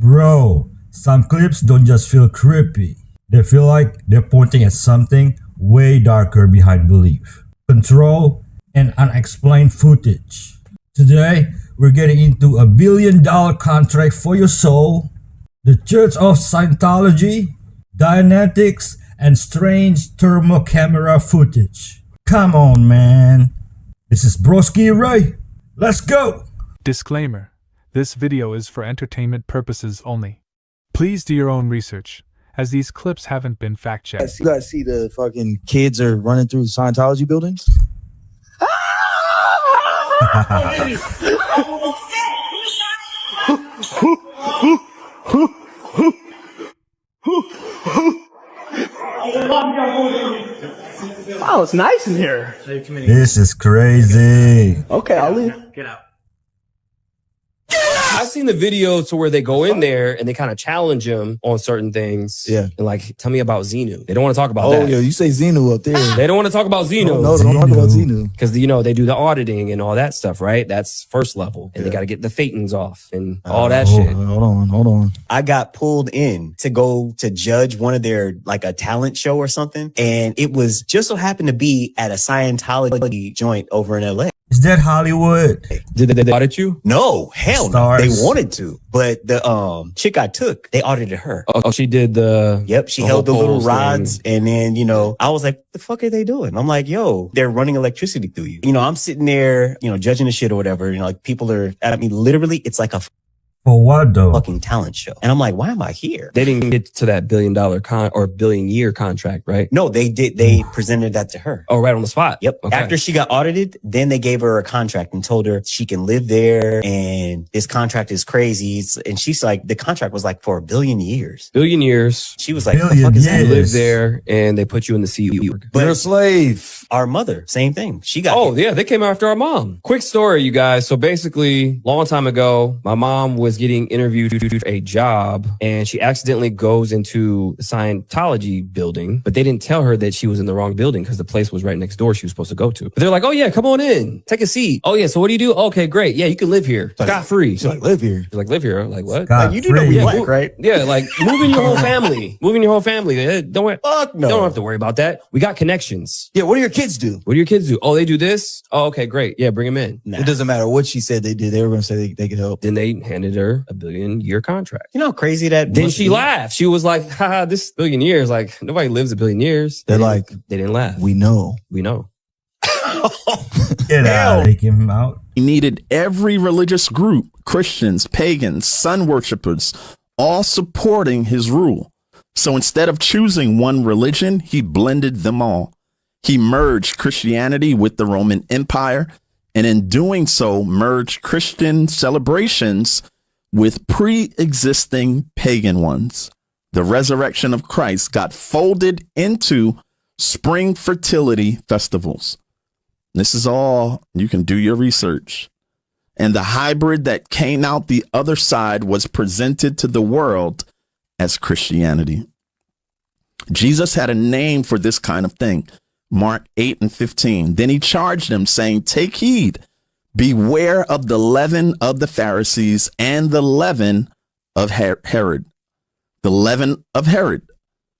Bro, some clips don't just feel creepy. They feel like they're pointing at something way darker behind belief, control, and unexplained footage. Today, we're getting into a $1 billion contract for your soul, the Church of Scientology, dianetics, and strange thermal camera footage. Come on, man. This is Brosky Ray. Let's go! Disclaimer. This video is for entertainment purposes only. Please do your own research, as these clips haven't been fact-checked. You guys see the fucking kids are running through Scientology buildings? Wow, it's nice in here. This is crazy. Okay, I'll leave. Get out. I've seen the videos to where they go in there and they kind of challenge him on certain things. Yeah. And like, tell me about Xenu. They don't want to talk about Oh, that. yeah, you say Xenu up there. They don't want to talk about Xenu. No, don't talk about Xenu. Because, you know, they do the auditing and all that stuff, right? That's first level. And they got to get the Phaetons off and all that shit. Hold on. I got pulled in to go to judge one of their, like a talent show or something. And it was just so happened to be at a Scientology joint over in LA. Is that Hollywood? Did they audit you? No, hell Stars. no. They wanted to. But the chick I took, they audited her. Oh, she did the... Yep, she the held the whole little pose rods. thing. And then, you know, I was like, what the fuck are they doing? I'm like, yo, they're running electricity through you. You know, I'm sitting there, you know, judging the shit or whatever. You know, like people are at me. Literally, it's like a For what though? fucking talent show. And I'm like, why am I here? They didn't get to that $1 billion or $1 billion year contract, right? No, they did. They presented that to her. Oh, right on the spot. Yep. Okay. After she got audited, then they gave her a contract and told her she can live there and this contract is crazy. And she's like, the contract was like for 1 billion years. 1 billion years. She was like, what the Billion fuck is that? You years. live there and they put you in the CEO. You're a slave. Our mother, same thing. She got Oh, yeah, they came after our mom. Quick story, you guys. So basically, long time ago, my mom was getting interviewed for a job and she accidentally goes into the Scientology building, but they didn't tell her that she was in the wrong building because the place was right next door she was supposed to go to. But they're like, oh yeah, come on in, take a seat. Oh yeah, so what do you do? Okay, great. Yeah, you can live here. Scot free. She's like, live here. She's like, live here? I'm like, what? Scot you do know we free. black, right? Yeah, like moving your whole family. Moving your whole family. Don't worry. Fuck no. Don't have to worry about that. We got connections. Yeah, what do your kids do? What do your kids do? Oh, they do this? Oh, okay, great. Yeah, bring them in. Nah. It doesn't matter what she said they did. They were going to say they could help. Then they handed her a $1 billion year contract. You know how crazy that Then must she be? laughed. She was like, haha, this 1 billion years, like nobody lives 1 billion years. They're like, They didn't laugh. we know. We know. Get out. Take him out. He needed every religious group, Christians, pagans, sun worshippers, all supporting his rule. So instead of choosing one religion, he blended them all. He merged Christianity with the Roman Empire, and in doing so, merged Christian celebrations with pre-existing pagan ones. The resurrection of Christ got folded into spring fertility festivals. This is all, you can do your research. And the hybrid that came out the other side was presented to the world as Christianity. Jesus had a name for this kind of thing. Mark 8:15. Then he charged them, saying, take heed, beware of the leaven of the Pharisees and the leaven of Herod. The leaven of Herod,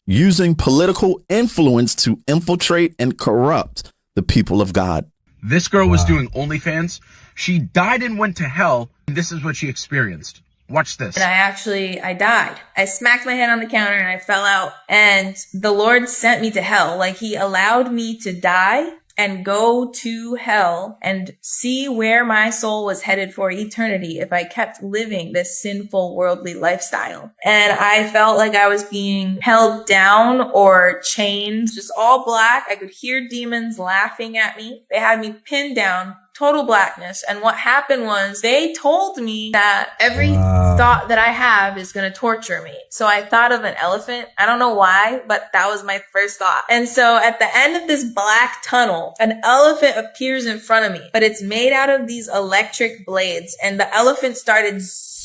using political influence to infiltrate and corrupt the people of God. This girl was doing OnlyFans. She died and went to hell. And this is what she experienced. Watch this. And I died. I smacked my head on the counter and I fell out. And the Lord sent me to hell. Like he allowed me to die and go to hell and see where my soul was headed for eternity if I kept living this sinful worldly lifestyle. And I felt like I was being held down or chained, just all black. I could hear demons laughing at me. They had me pinned down, total blackness. And what happened was they told me that every thought that I have is going to torture me. So I thought of an elephant. I don't know why, but that was my first thought. And so at the end of this black tunnel, an elephant appears in front of me, but it's made out of these electric blades. And the elephant started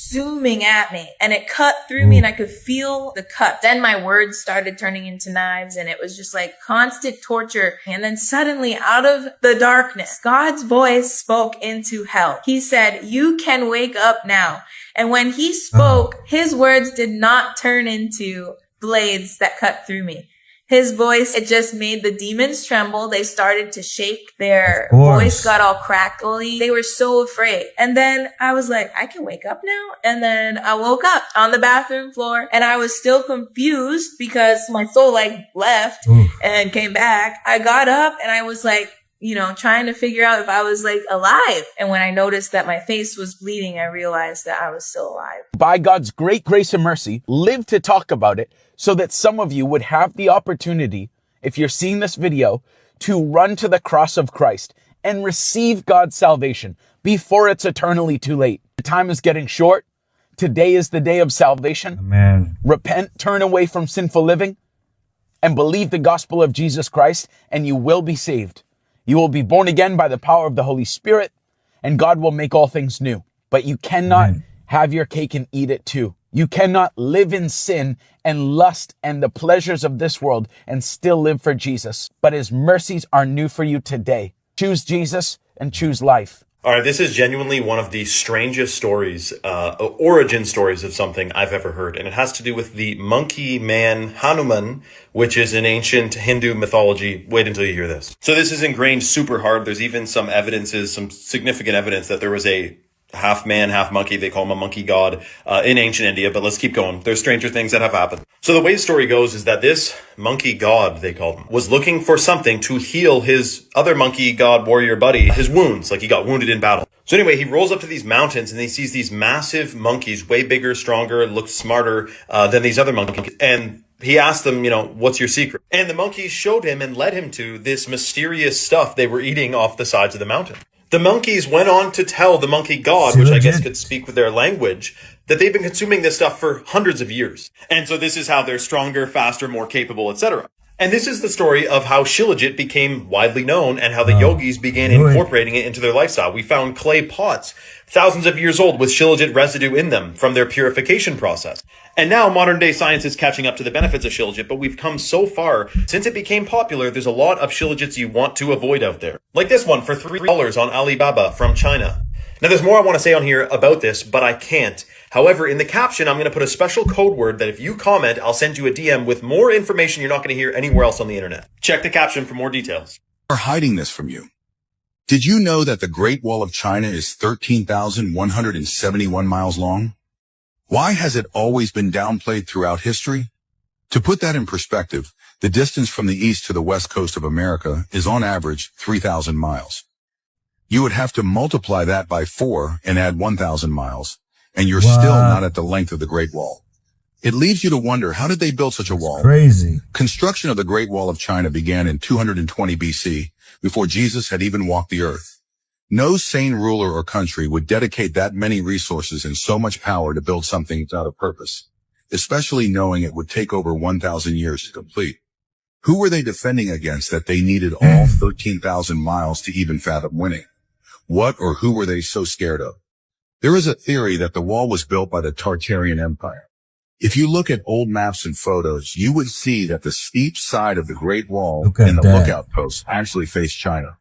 consuming at me, and it cut through me, and I could feel the cut. Then my words started turning into knives, and it was just like constant torture. And then suddenly, out of the darkness, God's voice spoke into hell. He said, "You can wake up now." And when he spoke, his words did not turn into blades that cut through me. His voice, it just made the demons tremble. They started to shake. Their voice got all crackly. They were so afraid. And then I was like, I can wake up now? And then I woke up on the bathroom floor, and I was still confused because my soul like left and came back. I got up and I was like, you know, trying to figure out if I was like alive. And when I noticed that my face was bleeding, I realized that I was still alive. By God's great grace and mercy, live to talk about it so that some of you would have the opportunity, if you're seeing this video, to run to the cross of Christ and receive God's salvation before it's eternally too late. The time is getting short. Today is the day of salvation. Amen. Repent, turn away from sinful living, and believe the gospel of Jesus Christ, and you will be saved. You will be born again by the power of the Holy Spirit, and God will make all things new. But you cannot have your cake and eat it too. You cannot live in sin and lust and the pleasures of this world and still live for Jesus. But his mercies are new for you today. Choose Jesus and choose life. All right, this is genuinely one of the strangest stories, origin stories of something I've ever heard. And it has to do with the monkey man Hanuman, which is in ancient Hindu mythology. Wait until you hear this. So this is ingrained super hard. There's even some significant evidence that there was a half man, half monkey. They call him a monkey god in ancient India. But let's keep going. There's stranger things that have happened. So the way the story goes is that this monkey god, they called him, was looking for something to heal his other monkey god warrior buddy, his wounds, like he got wounded in battle. So anyway, he rolls up to these mountains and he sees these massive monkeys, way bigger, stronger, look smarter than these other monkeys. And he asked them, you know, what's your secret? And the monkeys showed him and led him to this mysterious stuff they were eating off the sides of the mountain. The monkeys went on to tell the monkey god, which I guess could speak with their language, that they've been consuming this stuff for hundreds of years. And so this is how they're stronger, faster, more capable, etc. And this is the story of how Shilajit became widely known and how the yogis began incorporating it into their lifestyle. We found clay pots, thousands of years old, with Shilajit residue in them from their purification process. And now modern day science is catching up to the benefits of Shilajit, but we've come so far. Since it became popular, there's a lot of Shilajits you want to avoid out there. Like this one for $3 on Alibaba from China. Now there's more I want to say on here about this, but I can't. However, in the caption, I'm going to put a special code word that if you comment, I'll send you a DM with more information you're not going to hear anywhere else on the internet. Check the caption for more details. Are hiding this from you. Did you know that the Great Wall of China is 13,171 miles long? Why has it always been downplayed throughout history? To put that in perspective, the distance from the east to the west coast of America is on average 3,000 miles. You would have to multiply that by 4 and add 1,000 miles, and you're still not at the length of the Great Wall. It leads you to wonder, how did they build such a wall? Crazy. Construction of the Great Wall of China began in 220 BC, before Jesus had even walked the earth. No sane ruler or country would dedicate that many resources and so much power to build something without a purpose, especially knowing it would take over 1,000 years to complete. Who were they defending against that they needed all 13,000 miles to even fathom winning? What or who were they so scared of? There is a theory that the wall was built by the Tartarian Empire. If you look at old maps and photos, you would see that the steep side of the Great Wall and the lookout posts actually face China.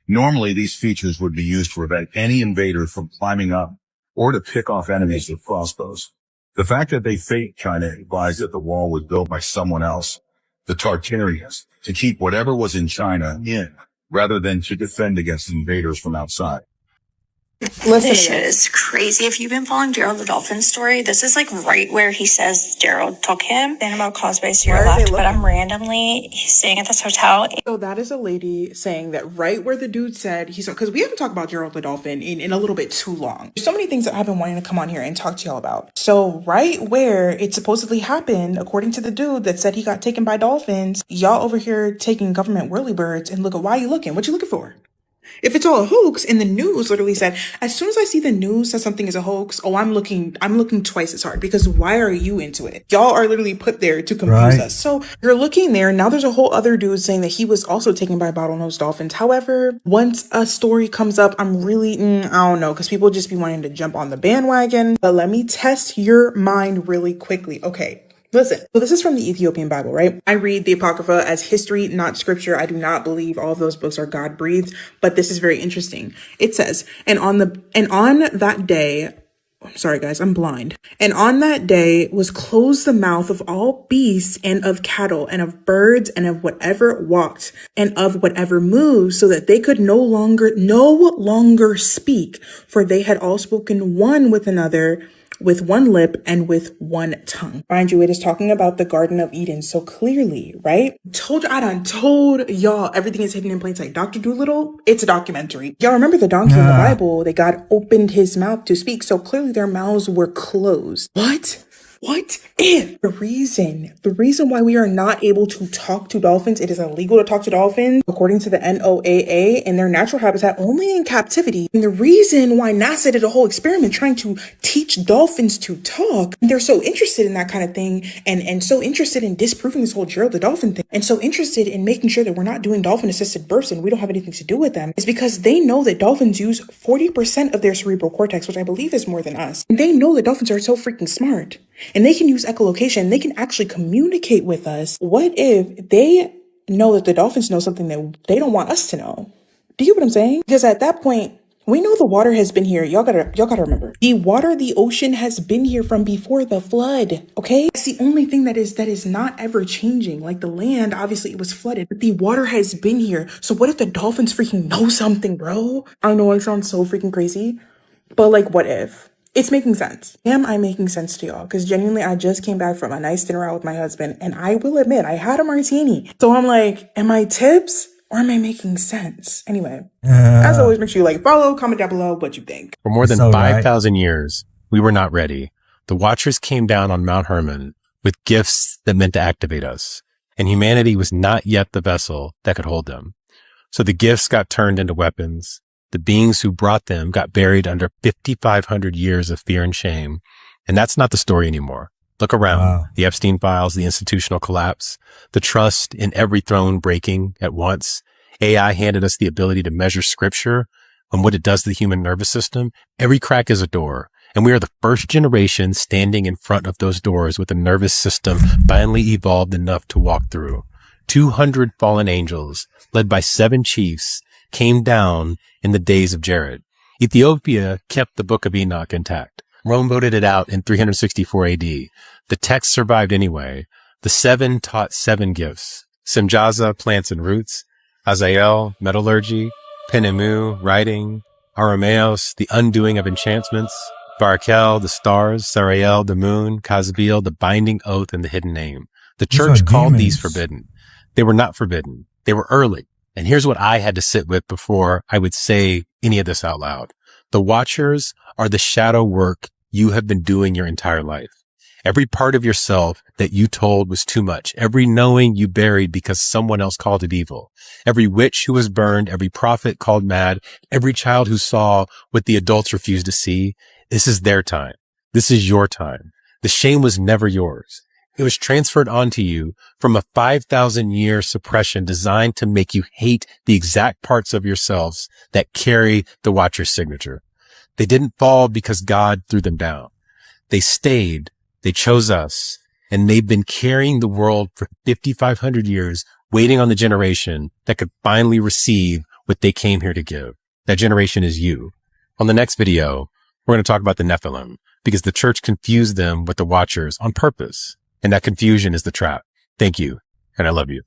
Normally, these features would be used to prevent any invader from climbing up or to pick off enemies with crossbows. The fact that they faked China implies that the wall was built by someone else, the Tartarians, to keep whatever was in China in, rather than to defend against invaders from outside. This shit is crazy. If you've been following Gerald the Dolphin's story, this is like right where he says Gerald took him. Then about Causeways to your left, but I'm randomly staying at this hotel. So that is a lady saying that right where the dude said he's, because we haven't talked about Gerald the Dolphin in a little bit too long. There's so many things that I've been wanting to come on here and talk to y'all about. So right where it supposedly happened, according to the dude that said he got taken by dolphins, y'all over here taking government whirlybirds and look at why you looking. What you looking for? If it's all a hoax, and the news literally said, as soon as I see the news that something is a hoax, oh, I'm looking twice as hard, because why are you into it? Y'all are literally put there to confuse us. So you're looking there. Now there's a whole other dude saying that he was also taken by bottlenose dolphins. However, once a story comes up, I'm really, I don't know, because people just be wanting to jump on the bandwagon. But let me test your mind really quickly. Okay. Listen, so this is from the Ethiopian Bible, right? I read the Apocrypha as history, not scripture. I do not believe all of those books are God breathed, but this is very interesting. It says, and on that day, I'm sorry guys, I'm blind. And on that day was closed the mouth of all beasts and of cattle and of birds and of whatever walked and of whatever moved, so that they could no longer speak, for they had all spoken one with another, with one lip and with one tongue. Mind you, it is talking about the Garden of Eden so clearly, right? I done told y'all everything is hidden in plain sight. Dr. Doolittle, it's a documentary. Y'all remember the donkey in the Bible that God opened his mouth to speak, so clearly their mouths were closed. What if the reason why we are not able to talk to dolphins, it is illegal to talk to dolphins according to the NOAA in their natural habitat, only in captivity. And the reason why NASA did a whole experiment trying to teach dolphins to talk, and they're so interested in that kind of thing, and so interested in disproving this whole Gerald the dolphin thing, and so interested in making sure that we're not doing dolphin assisted births and we don't have anything to do with them, is because they know that dolphins use 40% of their cerebral cortex, which I believe is more than us. And they know that dolphins are so freaking smart. And they can use echolocation. They can actually communicate with us. What if they know that the dolphins know something that they don't want us to know? Do you get what I'm saying? Because at that point, we know the water has been here. Y'all gotta remember. The ocean has been here from before the flood. Okay? It's the only thing that is not ever changing. Like the land, obviously it was flooded, but the water has been here. So what if the dolphins freaking know something, bro? I know it sounds so freaking crazy, but like, what if? It's making sense. Am I making sense to y'all? Because genuinely, I just came back from a nice dinner out with my husband, and I will admit, I had a martini. So I'm like, am I tips or am I making sense? Anyway, as always, make sure you follow, comment down below what you think. For more than 5,000 years, we were not ready. The Watchers came down on Mount Hermon with gifts that meant to activate us, and humanity was not yet the vessel that could hold them. So the gifts got turned into weapons. The beings who brought them got buried under 5,500 years of fear and shame. And that's not the story anymore. Look around. Wow. The Epstein files, the institutional collapse, the trust in every throne breaking at once. AI handed us the ability to measure scripture and what it does to the human nervous system. Every crack is a door. And we are the first generation standing in front of those doors with a nervous system finally evolved enough to walk through. 200 fallen angels, led by 7 chiefs, came down in the days of Jared. Ethiopia kept the Book of Enoch intact. Rome voted it out in 364 AD. The text survived anyway. The 7 taught 7 gifts. Simjaza, plants and roots. Azael, metallurgy. Penemu, writing. Arameos, the undoing of enchantments. Barkel, the stars. Sarael, the moon. Kazbil, the binding oath and the hidden name. The church called these forbidden. They were not forbidden. They were early. And here's what I had to sit with before I would say any of this out loud. The Watchers are the shadow work you have been doing your entire life. Every part of yourself that you told was too much. Every knowing you buried because someone else called it evil. Every witch who was burned, every prophet called mad, every child who saw what the adults refused to see. This is their time. This is your time. The shame was never yours. It was transferred onto you from a 5,000-year suppression designed to make you hate the exact parts of yourselves that carry the Watcher's signature. They didn't fall because God threw them down. They stayed, they chose us, and they've been carrying the world for 5,500 years, waiting on the generation that could finally receive what they came here to give. That generation is you. On the next video, we're going to talk about the Nephilim, because the church confused them with the Watchers on purpose. And that confusion is the trap. Thank you. And I love you.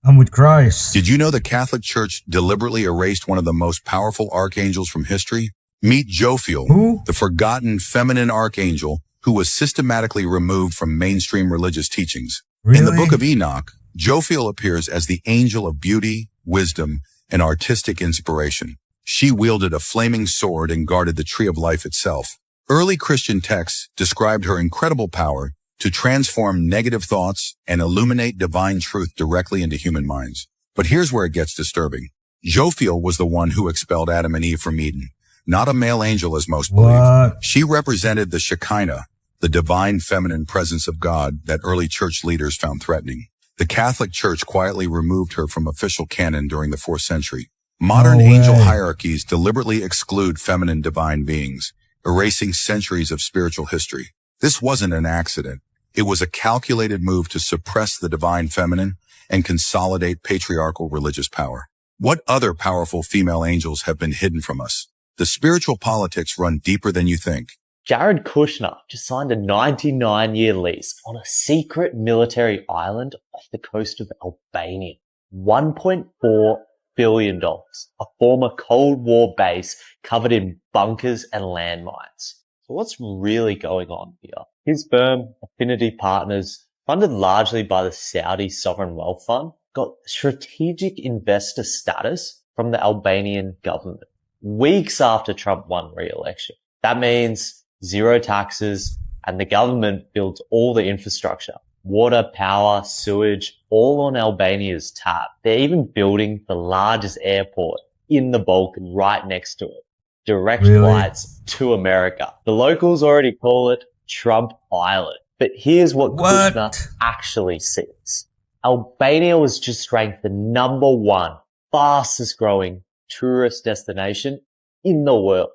I'm with Christ. Did you know the Catholic Church deliberately erased one of the most powerful archangels from history? Meet Jophiel, the forgotten feminine archangel who was systematically removed from mainstream religious teachings. Really? In the Book of Enoch, Jophiel appears as the angel of beauty, wisdom, and artistic inspiration. She wielded a flaming sword and guarded the tree of life itself. Early Christian texts described her incredible power to transform negative thoughts and illuminate divine truth directly into human minds. But here's where it gets disturbing. Jophiel was the one who expelled Adam and Eve from Eden, not a male angel as most believe. She represented the Shekinah, the divine feminine presence of God that early church leaders found threatening. The Catholic Church quietly removed her from official canon during the 4th century. Modern angel hierarchies deliberately exclude feminine divine beings, erasing centuries of spiritual history. This wasn't an accident. It was a calculated move to suppress the divine feminine and consolidate patriarchal religious power. What other powerful female angels have been hidden from us? The spiritual politics run deeper than you think. Jared Kushner just signed a 99-year lease on a secret military island off the coast of Albania. $1.4 billion, a former Cold War base covered in bunkers and landmines. So what's really going on here? His firm, Affinity Partners, funded largely by the Saudi Sovereign Wealth Fund, got strategic investor status from the Albanian government weeks after Trump won re-election. That means zero taxes, and the government builds all the infrastructure, water, power, sewage, all on Albania's tab. They're even building the largest airport in the Balkan right next to it. Direct flights to America. The locals already call it Trump Island. But here's what Kushner actually sees. Albania was just ranked the #1 fastest growing tourist destination in the world.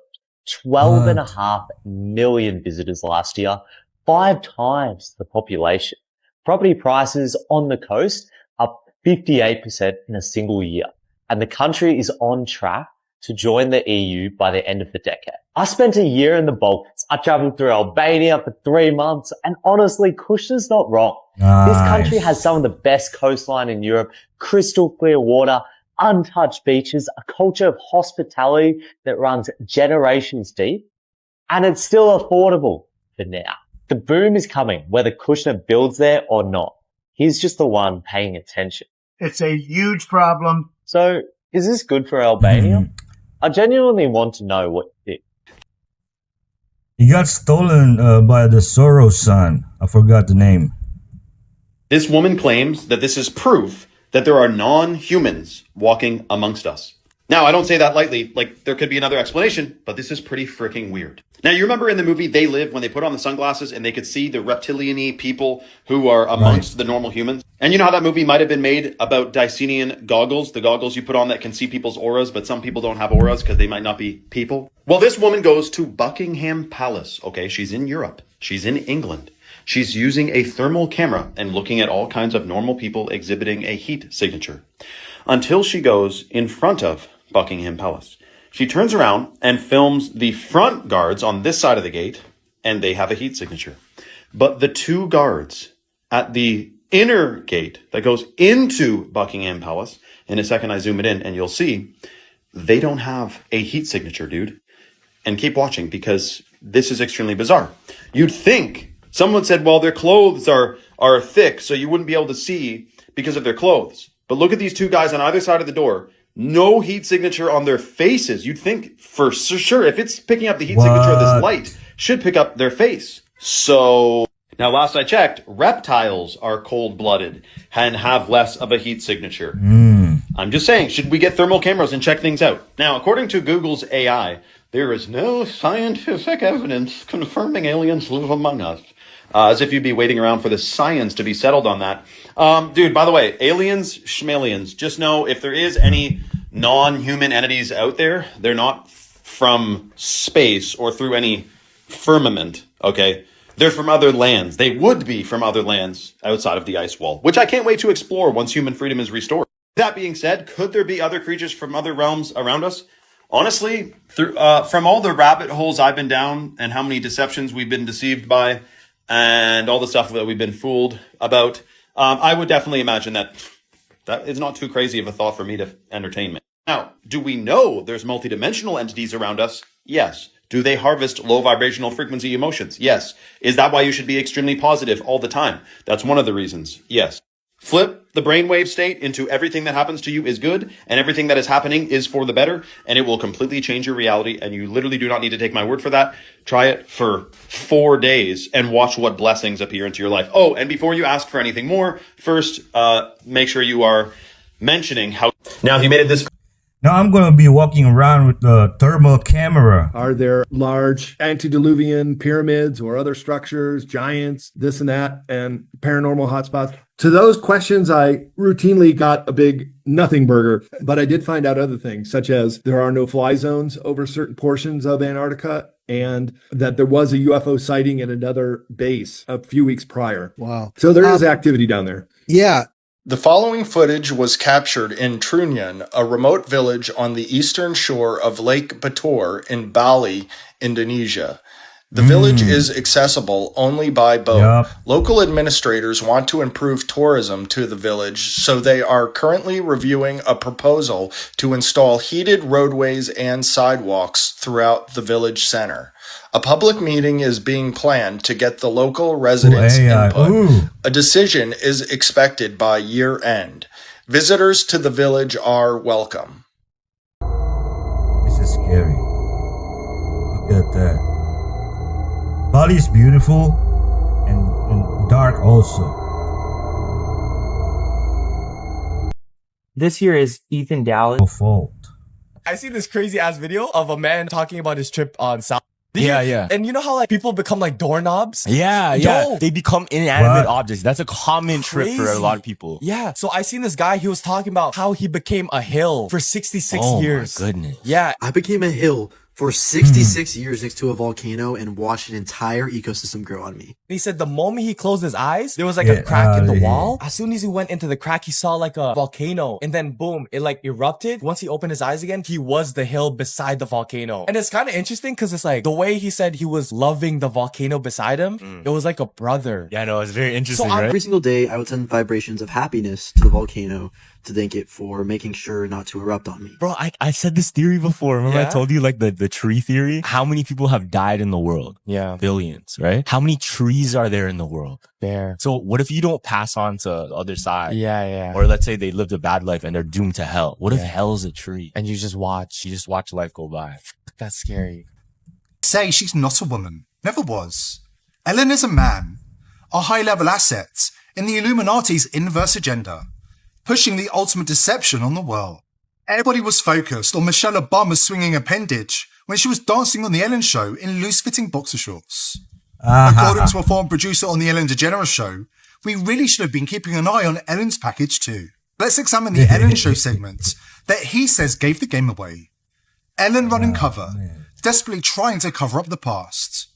12.5 million visitors last year, 5 times the population. Property prices on the coast up 58% in a single year. And the country is on track to join the EU by the end of the decade. I spent a year in the Balkans. I traveled through Albania for 3 months, and honestly, Kushner's not wrong. This country has some of the best coastline in Europe, crystal clear water, untouched beaches, a culture of hospitality that runs generations deep, and it's still affordable for now. The boom is coming, whether Kushner builds there or not. He's just the one paying attention. It's a huge problem. So, is this good for Albania? I genuinely want to know what you think. He got stolen by the Soros son. I forgot the name. This woman claims that this is proof that there are non-humans walking amongst us. Now, I don't say that lightly, like there could be another explanation, but this is pretty freaking weird. Now, you remember in the movie They Live when they put on the sunglasses and they could see the reptilian-y people who are amongst the normal humans? And you know how that movie might have been made about Dicenian goggles, the goggles you put on that can see people's auras, but some people don't have auras because they might not be people? Well, this woman goes to Buckingham Palace, okay? She's in Europe. She's in England. She's using a thermal camera and looking at all kinds of normal people exhibiting a heat signature until she goes in front of Buckingham Palace. She turns around and films the front guards on this side of the gate, and they have a heat signature. But the 2 guards at the inner gate that goes into Buckingham Palace, in a second I zoom it in and you'll see, they don't have a heat signature, dude. And keep watching because this is extremely bizarre. You'd think someone said, well, their clothes are thick, so you wouldn't be able to see because of their clothes. But look at these 2 guys on either side of the door. No heat signature on their faces. You'd think for sure if it's picking up the heat signature of this light, should pick up their face. So now last I checked, reptiles are cold-blooded and have less of a heat signature. I'm just saying, should we get thermal cameras and check things out? Now, according to Google's AI, there is no scientific evidence confirming aliens live among us. As if you'd be waiting around for the science to be settled on that. Dude, by the way, aliens, schmalians, just know if there is any non-human entities out there, they're not from space or through any firmament, okay? They're from other lands. They would be from other lands outside of the ice wall, which I can't wait to explore once human freedom is restored. That being said, could there be other creatures from other realms around us? Honestly, from all the rabbit holes I've been down and how many deceptions we've been deceived by, and all the stuff that we've been fooled about, I would definitely imagine that is not too crazy of a thought for me to entertain. Now, do we know there's multidimensional entities around us? Yes. Do they harvest low vibrational frequency emotions? Yes. Is that why you should be extremely positive all the time? That's one of the reasons. Yes. Flip the brainwave state into everything that happens to you is good and everything that is happening is for the better, and it will completely change your reality, and you literally do not need to take my word for that. Try it for 4 days and watch what blessings appear into your life. Oh, and before you ask for anything more, first, make sure you are mentioning how... Now, if you made it this... Now I'm going to be walking around with the thermal camera. Are there large antediluvian pyramids or other structures, giants, this and that, and paranormal hotspots? To those questions, I routinely got a big nothing burger, but I did find out other things, such as there are no fly zones over certain portions of Antarctica, and that there was a UFO sighting at another base a few weeks prior. Wow. So there is activity down there. Yeah. The following footage was captured in Trunyan, a remote village on the eastern shore of Lake Batur in Bali, Indonesia. The village is accessible only by boat. Yep. Local administrators want to improve tourism to the village, so they are currently reviewing a proposal to install heated roadways and sidewalks throughout the village center. A public meeting is being planned to get the local residents' input. A decision is expected by year end. Visitors to the village are welcome. This is scary. Look at that. Bali is beautiful and dark also. This here is Ethan Dallas. No fault. I see this crazy ass video of a man talking about his trip on South. Yeah. And you know how like people become like doorknobs? Yeah. Yo. They become inanimate objects. That's a common trip for a lot of people. Yeah. So I seen this guy, he was talking about how he became a hill for 66 years. Oh my goodness. Yeah. I became a hill for 66 years next to a volcano and watched an entire ecosystem grow on me. He said the moment he closed his eyes, there was like a crack in the wall. As soon as he went into the crack, he saw like a volcano, and then boom, it like erupted. Once he opened his eyes again, he was the hill beside the volcano. And it's kind of interesting because it's like the way he said he was loving the volcano beside him, it was like a brother. Yeah, no, it's very interesting, right? Every single day, I would send vibrations of happiness to the volcano to thank it for making sure not to erupt on me. Bro, I said this theory before. Remember I told you like the tree theory? How many people have died in the world? Yeah. Billions, right? How many trees are there in the world? There. So what if you don't pass on to the other side? Yeah. Or let's say they lived a bad life and they're doomed to hell. What if hell's a tree? And you just watch life go by. That's scary. Say she's not a woman. Never was. Ellen is a man. A high-level asset in the Illuminati's inverse agenda, pushing the ultimate deception on the world. Everybody was focused on Michelle Obama's swinging appendage when she was dancing on The Ellen Show in loose-fitting boxer shorts. According to a former producer on The Ellen DeGeneres Show, we really should have been keeping an eye on Ellen's package too. Let's examine the Ellen Show segment that he says gave the game away. Ellen running cover, desperately trying to cover up the past.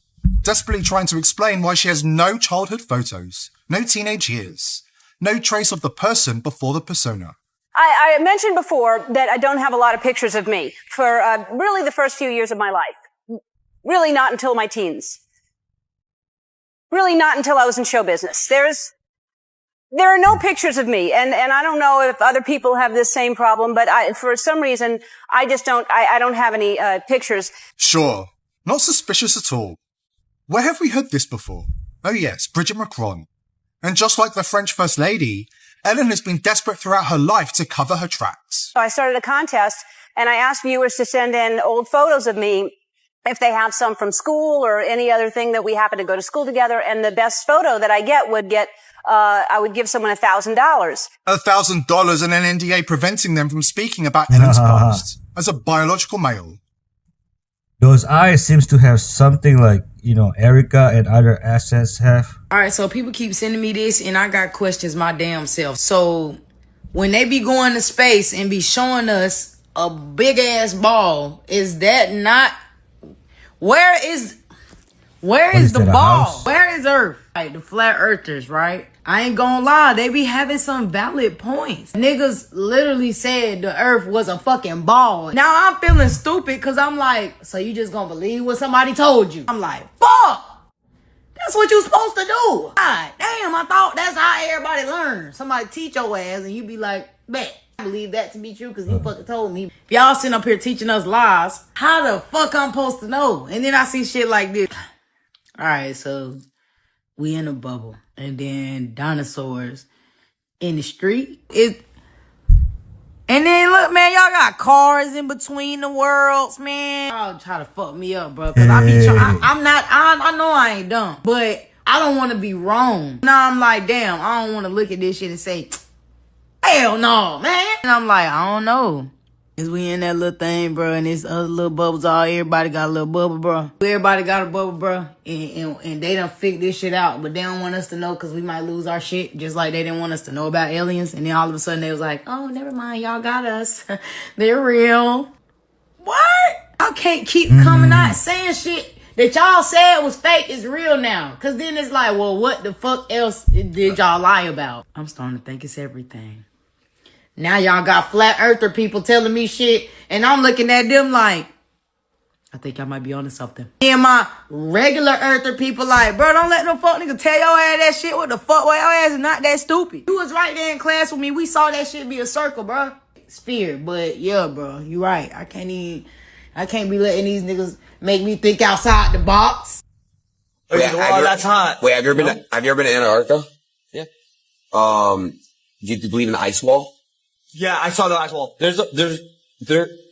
Desperately trying to explain why she has no childhood photos, no teenage years, no trace of the person before the persona. I mentioned before that I don't have a lot of pictures of me for really the first few years of my life. Really not until my teens. Really not until I was in show business. There are no pictures of me, and I don't know if other people have this same problem, but for some reason, I just don't have any pictures. Sure, not suspicious at all. Where have we heard this before? Oh yes, Bridget Macron. And just like the French First Lady, Ellen has been desperate throughout her life to cover her tracks. So I started a contest, and I asked viewers to send in old photos of me if they have some from school or any other thing that we happen to go to school together, and the best photo that I get would get, I would give someone $1,000. $1,000 and an NDA preventing them from speaking about Ellen's past as a biological male. Those eyes seems to have something like, Erica and other assets have. All right, so people keep sending me this, and I got questions my damn self. So when they be going to space and be showing us a big ass ball, is that not? Where is the ball? House? Where is Earth? Like the flat earthers, right? I ain't gonna lie, they be having some valid points. Niggas literally said the Earth was a fucking ball. Now I'm feeling stupid because I'm like, so you just gonna believe what somebody told you? I'm like, fuck! That's what you supposed to do. God damn, I thought that's how everybody learns. Somebody teach your ass and you be like, bet. I believe that to be true because you fucking told me. If y'all sitting up here teaching us lies, how the fuck I'm supposed to know? And then I see shit like this. All right, so we in a bubble. And then dinosaurs in the street. And then look, man, y'all got cars in between the worlds, man. Y'all try to fuck me up, bro. Cause I be trying. I know I ain't dumb, but I don't want to be wrong. Now I'm like, damn, I don't want to look at this shit and say, hell no, man. And I'm like, I don't know. Cause we in that little thing, bro, and it's other little bubbles all. Everybody got a little bubble, bro. Everybody got a bubble, bro, and they done figured this shit out, but they don't want us to know because we might lose our shit. Just like they didn't want us to know about aliens, and then all of a sudden they was like, "Oh, never mind, y'all got us. They're real." What? I can't keep coming out saying shit that y'all said was fake is real now, cause then it's like, well, what the fuck else did y'all lie about? I'm starting to think it's everything. Now y'all got flat earther people telling me shit, and I'm looking at them like, I think y'all might be onto something. And my regular earther people like, bro, don't let no fuck nigga tell your ass that shit. What the fuck? Well, your ass is not that stupid. You was right there in class with me. We saw that shit be a circle, bro. Sphere, but yeah, bro, you right. I can't be letting these niggas make me think outside the box. That's hot. Wait, have you ever been to Antarctica? Yeah. Do you believe in the ice wall? Yeah, I saw the ice wall.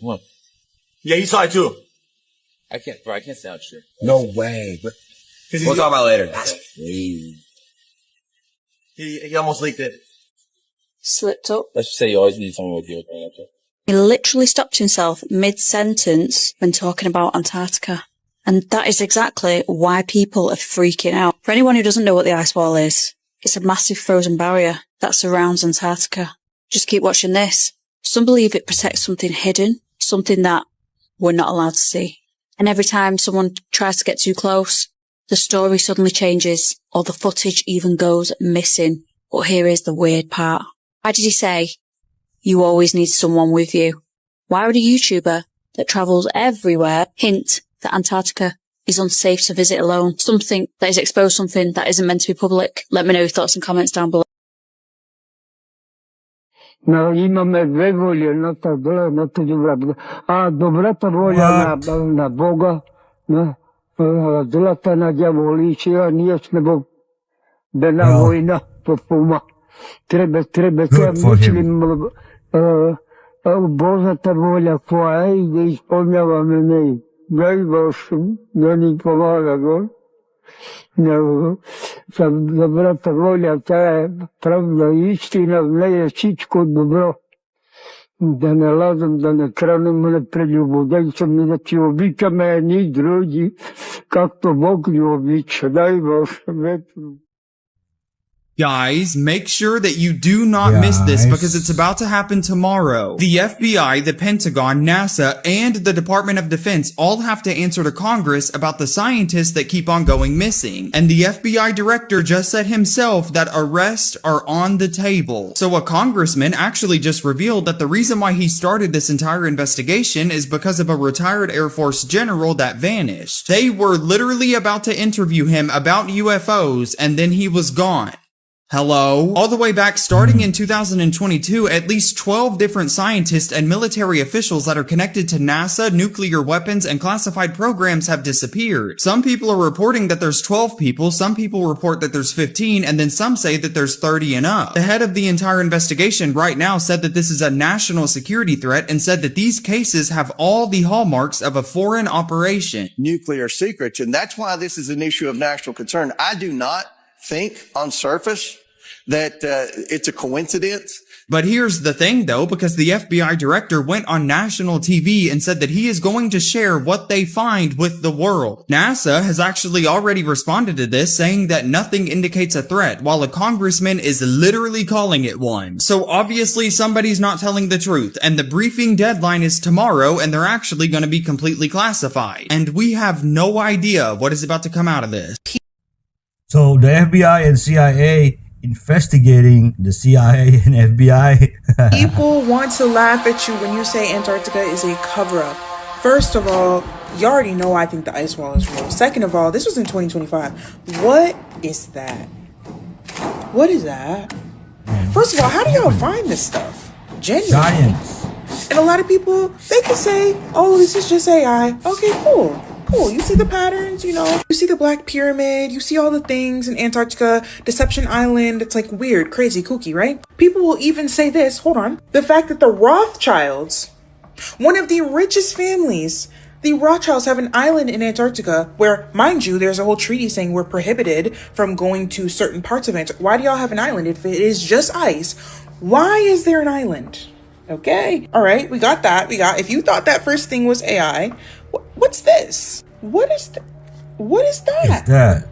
What? Yeah, he saw it too. I can't say out shit. No way. But we'll talk about it later. That's crazy. He almost leaked it. Slipped up. Let's just say you always need someone with you. He literally stopped himself mid-sentence when talking about Antarctica. And that is exactly why people are freaking out. For anyone who doesn't know what the ice wall is, it's a massive frozen barrier that surrounds Antarctica. Just keep watching this. Some believe it protects something hidden, something that we're not allowed to see. And every time someone tries to get too close, the story suddenly changes, or the footage even goes missing. But here is the weird part. Why did he say, you always need someone with you? Why would a YouTuber that travels everywhere hint that Antarctica is unsafe to visit alone? Something that is exposed, something that isn't meant to be public. Let me know your thoughts and comments down below. No, imаме две воли, едната зла, едната добра. А добрата воля на Бога, злата на дяволичия, ние сме в една война в ума. Треба да мислим Божата воля, коя е, и да изпълняваме нея. Дай Боже, да ни помага го. За добрата воля, тя е правда истина, в нея всичко добро. Да не лазим, да не кранем, не прелюбодействаме, да ти обичаме едни други, както Бог ни обича. Дай Боже. Guys, make sure that you do not miss this because it's about to happen tomorrow. The FBI, the Pentagon, NASA, and the Department of Defense all have to answer to Congress about the scientists that keep on going missing. And the FBI director just said himself that arrests are on the table. So a congressman actually just revealed that the reason why he started this entire investigation is because of a retired Air Force general that vanished. They were literally about to interview him about UFOs and then he was gone. Hello? All the way back starting in 2022, at least 12 different scientists and military officials that are connected to NASA, nuclear weapons, and classified programs have disappeared. Some people are reporting that there's 12 people, some people report that there's 15, and then some say that there's 30 and up. The head of the entire investigation right now said that this is a national security threat and said that these cases have all the hallmarks of a foreign operation. Nuclear secrets, and that's why this is an issue of national concern. I do not think on surface that it's a coincidence. But here's the thing though, because the FBI director went on national TV and said that he is going to share what they find with the world. NASA has actually already responded to this, saying that nothing indicates a threat, while a congressman is literally calling it one. So obviously somebody's not telling the truth, and the briefing deadline is tomorrow, and they're actually going to be completely classified. And we have no idea what is about to come out of this. So the FBI and CIA investigating the CIA and FBI. People want to laugh at you when you say Antarctica is a cover-up. First of all, you already know I think the ice wall is real. Second of all, this was in 2025. What is that? What is that? First of all, how do y'all find this stuff? Genuinely. Science. And a lot of people, they can say, oh, this is just AI. Okay, cool. Cool. You see the patterns, you know, you see the Black Pyramid, you see all the things in Antarctica, Deception Island. It's like weird, crazy, kooky, right? People will even say this, hold on. The fact that the Rothschilds, one of the richest families, the Rothschilds have an island in Antarctica where, mind you, there's a whole treaty saying we're prohibited from going to certain parts of Antarctica. Why do y'all have an island if it is just ice? Why is there an island? Okay. All right. We got that. If you thought that first thing was AI, what's this? What is that? What is that? That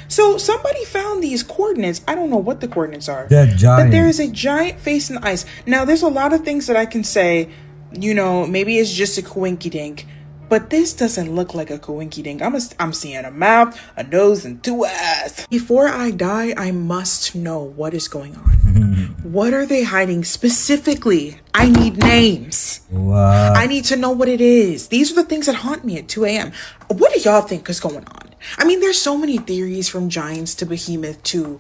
So somebody found these coordinates. I don't know what the coordinates are. that giant. But there is a giant face in the ice. Now, there's a lot of things that I can say, maybe it's just a coinky-dink. But this doesn't look like a coinky-dink. I'm seeing a mouth, a nose, and 2 eyes. Before I die, I must know what is going on. What are they hiding specifically? I need names. Wow. I need to know what it is. These are the things that haunt me at 2 a.m. What do y'all think is going on? I mean, there's so many theories from giants to behemoth to,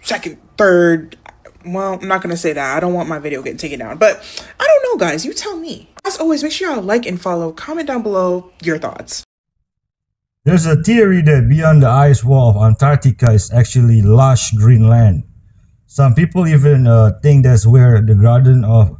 second, third. Well, I'm not going to say that. I don't want my video getting taken down. But I don't know, guys. You tell me. As always, make sure y'all like and follow. Comment down below your thoughts. There's a theory that beyond the ice wall of Antarctica is actually lush green land. Some people even think that's where the Garden of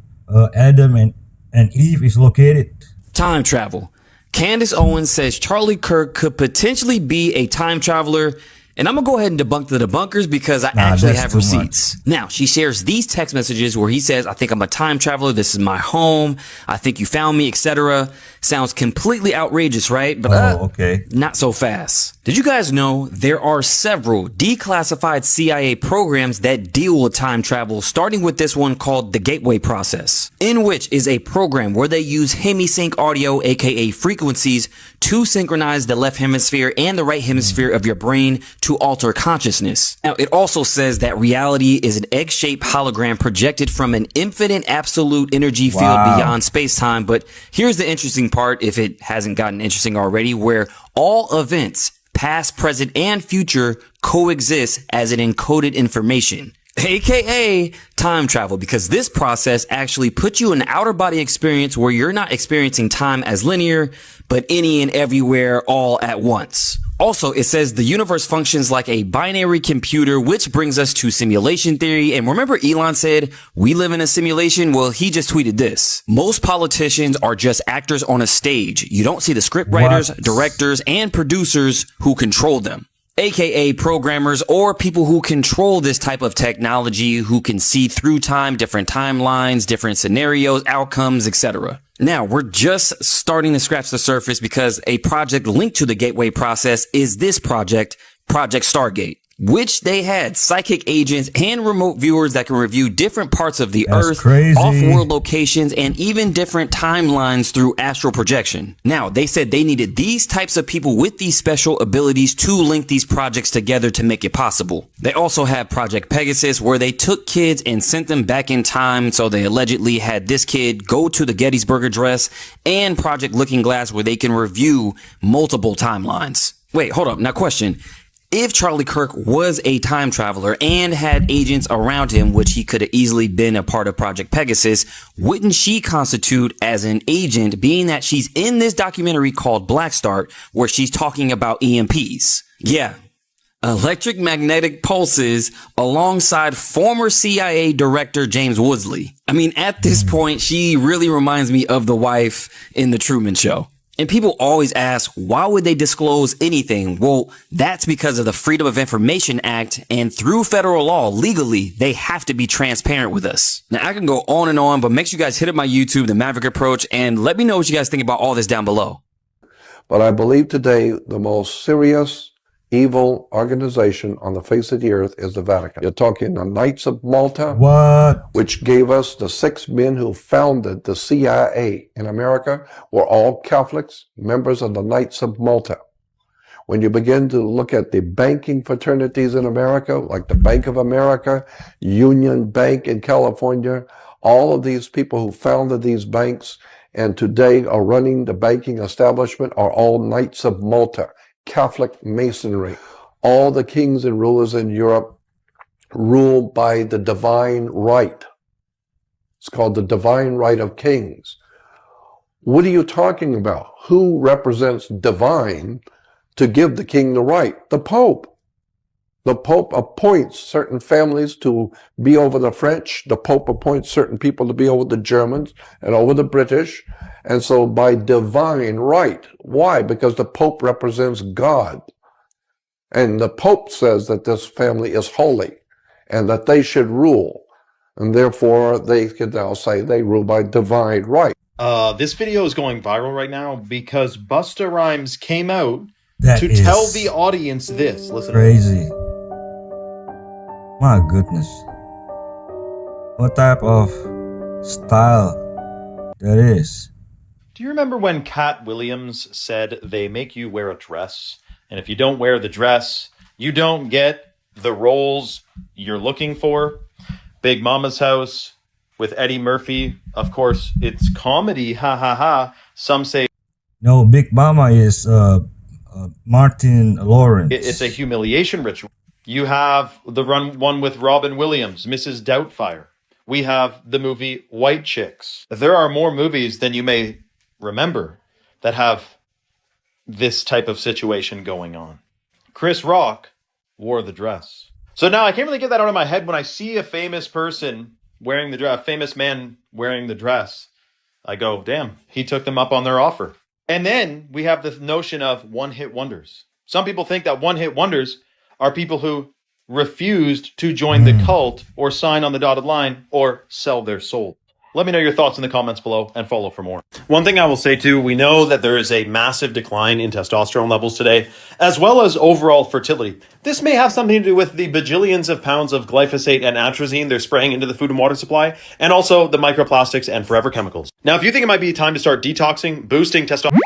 Adam and Eve is located. Time travel. Candace Owens says Charlie Kirk could potentially be a time traveler. And I'm going to go ahead and debunk the debunkers because I actually have receipts. Now, she shares these text messages where he says, I think I'm a time traveler. This is my home. I think you found me, etc. Sounds completely outrageous, right? But okay. Not so fast. Did you guys know there are several declassified CIA programs that deal with time travel, starting with this one called the Gateway Process, in which is a program where they use hemisync audio, aka frequencies, to synchronize the left hemisphere and the right hemisphere of your brain to alter consciousness. Now, it also says that reality is an egg-shaped hologram projected from an infinite absolute energy field beyond space-time. But here's the interesting part, if it hasn't gotten interesting already, where all events, past, present, and future, coexist as an encoded information, aka time travel, because this process actually puts you in an outer body experience where you're not experiencing time as linear, but any and everywhere all at once. Also, it says the universe functions like a binary computer, which brings us to simulation theory. And remember Elon said, we live in a simulation? Well, he just tweeted this. Most politicians are just actors on a stage. You don't see the script writers, directors, and producers who control them, aka programmers or people who control this type of technology, who can see through time, different timelines, different scenarios, outcomes, etc. Now, we're just starting to scratch the surface because a project linked to the Gateway Process is this project, Project Stargate, which they had psychic agents and remote viewers that can review different parts of the Earth, off-world locations, and even different timelines through astral projection. Now, they said they needed these types of people with these special abilities to link these projects together to make it possible. They also have Project Pegasus, where they took kids and sent them back in time. So they allegedly had this kid go to the Gettysburg Address, and Project Looking Glass, where they can review multiple timelines. Wait, hold up. Now, question. If Charlie Kirk was a time traveler and had agents around him, which he could have easily been a part of Project Pegasus, wouldn't she constitute as an agent, being that she's in this documentary called Black Start, where she's talking about EMPs? Yeah. Electric magnetic pulses alongside former CIA director James Woosley. I mean, at this point, she really reminds me of the wife in The Truman Show. And people always ask, why would they disclose anything? Well, that's because of the Freedom of Information Act, and through federal law, legally, they have to be transparent with us. Now, I can go on, but make sure you guys hit up my YouTube, The Maverick Approach, and let me know what you guys think about all this down below. But I believe today the most serious evil organization on the face of the earth is the Vatican. You're talking the Knights of Malta, which gave us the 6 men who founded the CIA in America, were all Catholics, members of the Knights of Malta. When you begin to look at the banking fraternities in America, like the Bank of America, Union Bank in California, all of these people who founded these banks and today are running the banking establishment are all Knights of Malta. Catholic Masonry. All the kings and rulers in Europe rule by the divine right. It's called the divine right of kings. What are you talking about? Who represents divine to give the king the right? The Pope. The Pope appoints certain families to be over the French. The Pope appoints certain people to be over the Germans and over the British. And so by divine right. Why? Because the Pope represents God. And the Pope says that this family is holy and that they should rule. And therefore, they could now say they rule by divine right. This video is going viral right now because Busta Rhymes came out That to is tell the audience this. Listen. crazy. My goodness. What type of style that is? Do you remember when Cat Williams said they make you wear a dress, and if you don't wear the dress, you don't get the roles you're looking for? Big Mama's House with Eddie Murphy. Of course, it's comedy. Ha ha ha. Some say No, Big Mama is Martin Lawrence. it's a humiliation ritual. You have the one with Robin Williams, Mrs. Doubtfire. We have the movie White Chicks. There are more movies than you may remember that have this type of situation going on. Chris Rock wore the dress. So now I can't really get that out of my head when I see a famous person wearing the dress, famous man wearing the dress. I go, damn, he took them up on their offer. And then we have the notion of one-hit wonders. Some people think that one-hit wonders are people who refused to join the cult or sign on the dotted line or sell their soul. Let me know your thoughts in the comments below and follow for more. One thing I will say too, we know that there is a massive decline in testosterone levels today, as well as overall fertility. This may have something to do with the bajillions of pounds of glyphosate and atrazine they're spraying into the food and water supply, and also the microplastics and forever chemicals. Now, if you think it might be time to start detoxing, boosting testosterone.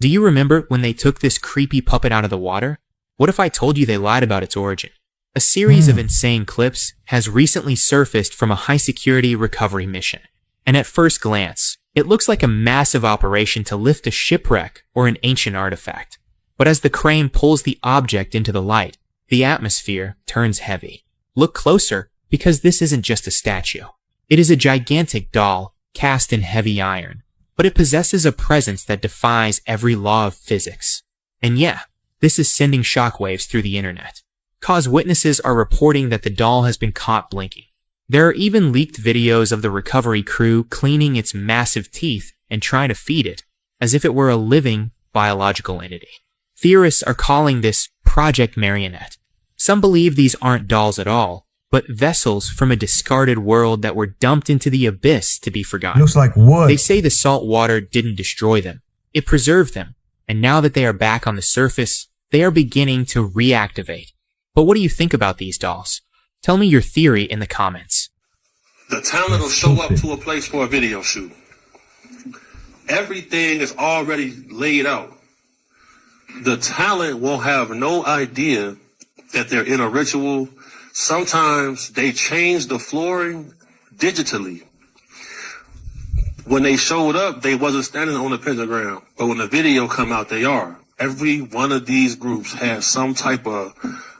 Do you remember when they took this creepy puppet out of the water? What if I told you they lied about its origin? A series of insane clips has recently surfaced from a high-security recovery mission. And at first glance, it looks like a massive operation to lift a shipwreck or an ancient artifact. But as the crane pulls the object into the light, the atmosphere turns heavy. Look closer, because this isn't just a statue. It is a gigantic doll cast in heavy iron, but it possesses a presence that defies every law of physics. And yeah, this is sending shockwaves through the internet. Cause witnesses are reporting that the doll has been caught blinking. There are even leaked videos of the recovery crew cleaning its massive teeth and trying to feed it, as if it were a living biological entity. Theorists are calling this Project Marionette. Some believe these aren't dolls at all, but vessels from a discarded world that were dumped into the abyss to be forgotten. Looks like wood. They say the salt water didn't destroy them. It preserved them, and now that they are back on the surface, they are beginning to reactivate. But what do you think about these dolls? Tell me your theory in the comments. The talent will show up to a place for a video shoot. Everything is already laid out. The talent will have no idea that they're in a ritual. Sometimes they change the flooring digitally. When they showed up, they wasn't standing on the pentagram. But when the video come out, they are. Every one of these groups has some type of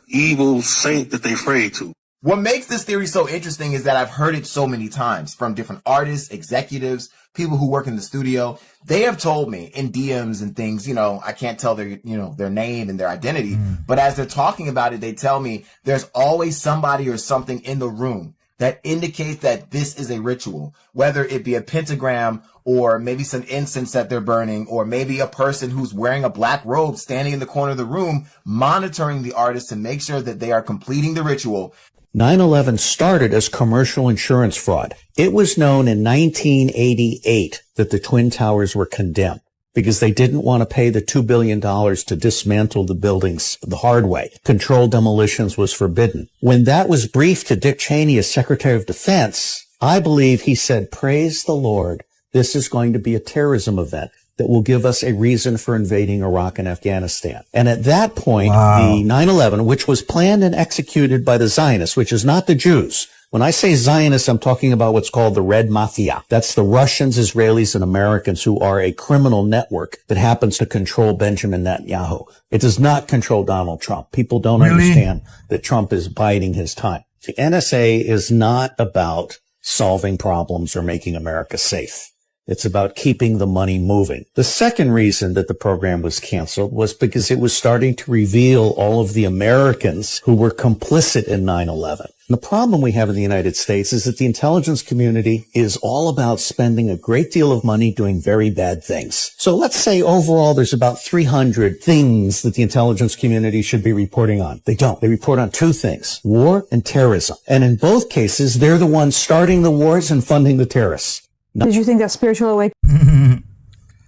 evil saint that they pray to. What makes this theory so interesting is that I've heard it so many times from different artists, executives, people who work in the studio. They have told me in DMs and things, I can't tell their, their name and their identity, but as they're talking about it, they tell me there's always somebody or something in the room that indicates that this is a ritual, whether it be a pentagram or maybe some incense that they're burning, or maybe a person who's wearing a black robe standing in the corner of the room, monitoring the artist to make sure that they are completing the ritual. 9/11 started as commercial insurance fraud. It was known in 1988 that the Twin Towers were condemned because they didn't want to pay the $2 billion to dismantle the buildings the hard way. Controlled demolitions was forbidden. When that was briefed to Dick Cheney as Secretary of Defense, I believe he said, "Praise the Lord, this is going to be a terrorism event that will give us a reason for invading Iraq and Afghanistan." And at that point, the 9/11, which was planned and executed by the Zionists, which is not the Jews. When I say Zionists, I'm talking about what's called the Red Mafia. That's the Russians, Israelis, and Americans who are a criminal network that happens to control Benjamin Netanyahu. It does not control Donald Trump. People don't understand that Trump is biding his time. The NSA is not about solving problems or making America safe. It's about keeping the money moving. The second reason that the program was canceled was because it was starting to reveal all of the Americans who were complicit in 9/11. And the problem we have in the United States is that the intelligence community is all about spending a great deal of money doing very bad things. So let's say overall there's about 300 things that the intelligence community should be reporting on. They don't. They report on two things, war and terrorism. And in both cases, they're the ones starting the wars and funding the terrorists. No. Did you think that spiritual awakening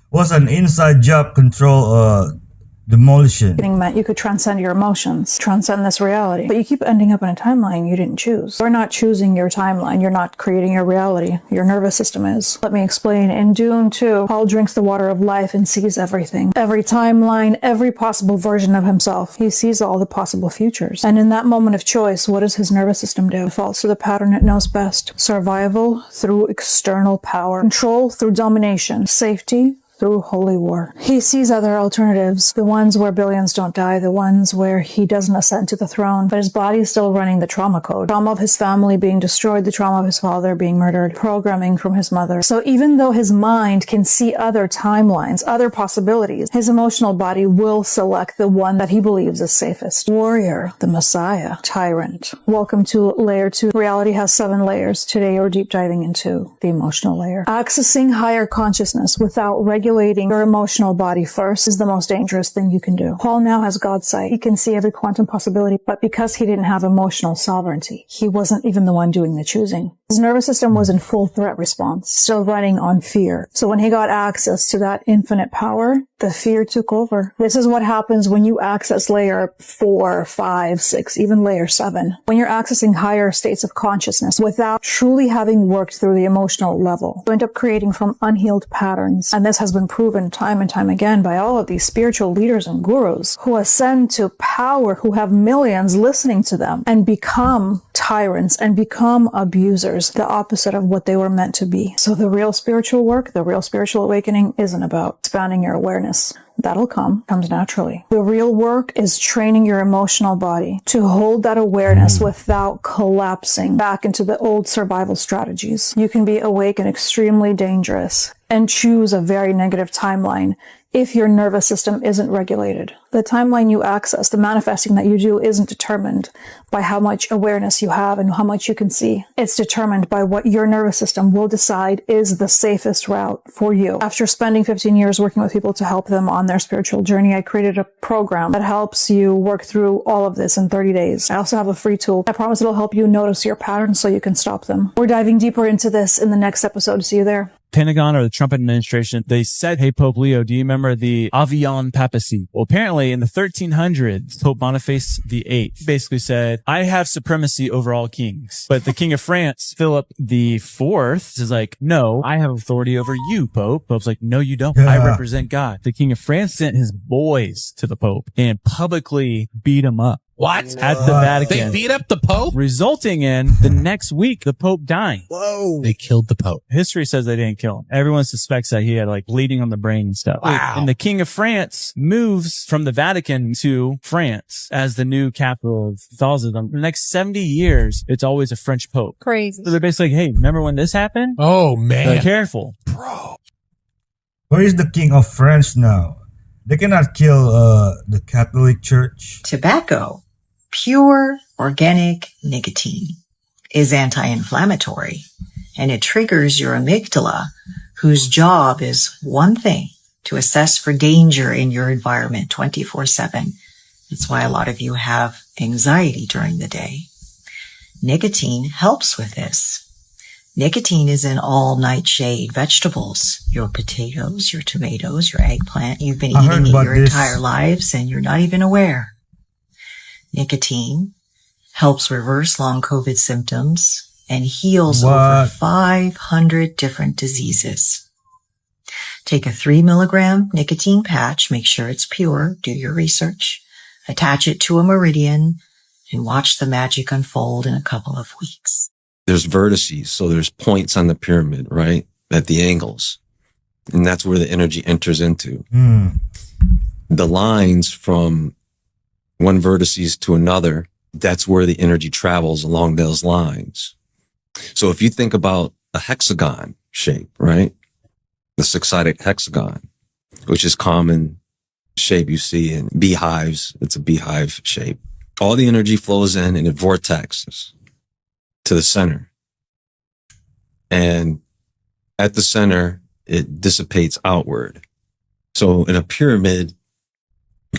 was an inside job control demolition meant you could transcend your emotions, transcend this reality? But you keep ending up in a timeline you didn't choose. You're not choosing your timeline. You're not creating your reality. Your nervous system is. Let me explain. In Dune 2, Paul drinks the water of life and sees everything. Every timeline, every possible version of himself. He sees all the possible futures. And in that moment of choice, what does his nervous system do? It falls to the pattern it knows best. Survival through external power. Control through domination. Safety through holy war. He sees other alternatives, the ones where billions don't die, the ones where he doesn't ascend to the throne, but his body is still running the trauma code. Trauma of his family being destroyed, the trauma of his father being murdered, programming from his mother. So even though his mind can see other timelines, other possibilities, his emotional body will select the one that he believes is safest. Warrior, the Messiah, tyrant. Welcome to layer 2. Reality has 7 layers. Today you're deep diving into the emotional layer. Accessing higher consciousness without regulating your emotional body first is the most dangerous thing you can do. Paul now has God's sight. He can see every quantum possibility, but because he didn't have emotional sovereignty, he wasn't even the one doing the choosing. His nervous system was in full threat response, still running on fear. So when he got access to that infinite power, the fear took over. This is what happens when you access layer 4, 5, 6, even layer 7. When you're accessing higher states of consciousness without truly having worked through the emotional level, you end up creating from unhealed patterns. And this has been proven time and time again by all of these spiritual leaders and gurus who ascend to power, who have millions listening to them and become tyrants and become abusers, the opposite of what they were meant to be. So the real spiritual work, the real spiritual awakening isn't about expanding your awareness. That'll comes naturally. The real work is training your emotional body to hold that awareness without collapsing back into the old survival strategies. You can be awake and extremely dangerous and choose a very negative timeline if your nervous system isn't regulated. The timeline you access, the manifesting that you do, isn't determined by how much awareness you have and how much you can see. It's determined by what your nervous system will decide is the safest route for you. After spending 15 years working with people to help them on their spiritual journey, I created a program that helps you work through all of this in 30 days. I also have a free tool. I promise it'll help you notice your patterns so you can stop them. We're diving deeper into this in the next episode. See you there. Pentagon or the Trump administration, they said, hey, Pope Leo, do you remember the Avion Papacy? Well, apparently in the 1300s, Pope Boniface VIII basically said, I have supremacy over all kings. But the King of France, Philip IV, is like, no, I have authority over you, Pope. Pope's like, no, you don't. I represent God. The King of France sent his boys to the Pope and publicly beat him up. What? At the Vatican. They beat up the Pope? Resulting in the next week, the Pope dying. Whoa. They killed the Pope. History says they didn't kill him. Everyone suspects that he had like bleeding on the brain and stuff. Wow. And the King of France moves from the Vatican to France as the new capital of Catholicism. For the next 70 years, it's always a French Pope. Crazy. So they're basically like, hey, remember when this happened? Oh, man. Be careful. Bro. Where is the King of France now? They cannot kill the Catholic Church. Tobacco, pure organic nicotine, is anti-inflammatory, and it triggers your amygdala, whose job is one thing, to assess for danger in your environment 24/7. That's why a lot of you have anxiety during the day. Nicotine helps with this. Nicotine is in all nightshade vegetables, your potatoes, your tomatoes, your eggplant. You've been eating it your entire lives and you're not even aware. Nicotine helps reverse long COVID symptoms and heals over 500 different diseases. Take a 3 milligram nicotine patch, make sure it's pure, do your research, attach it to a meridian, and watch the magic unfold in a couple of weeks. There's vertices, so there's points on the pyramid, right? At the angles. And that's where the energy enters into. The lines from one vertices to another, that's where the energy travels along those lines. So if you think about a hexagon shape, right? The 6-sided hexagon, which is common shape you see in beehives. It's a beehive shape. All the energy flows in and it vortexes. to the center. And at the center, it dissipates outward. So in a pyramid,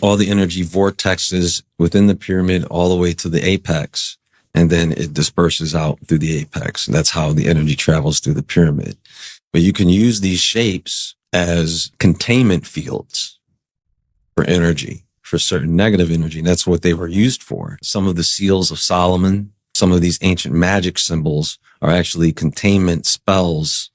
all the energy vortexes within the pyramid all the way to the apex, and then it disperses out through the apex. And that's how the energy travels through the pyramid. But you can use these shapes as containment fields for energy, for certain negative energy. And that's what they were used for. Some of the seals of Solomon, some of these ancient magic symbols are actually containment spells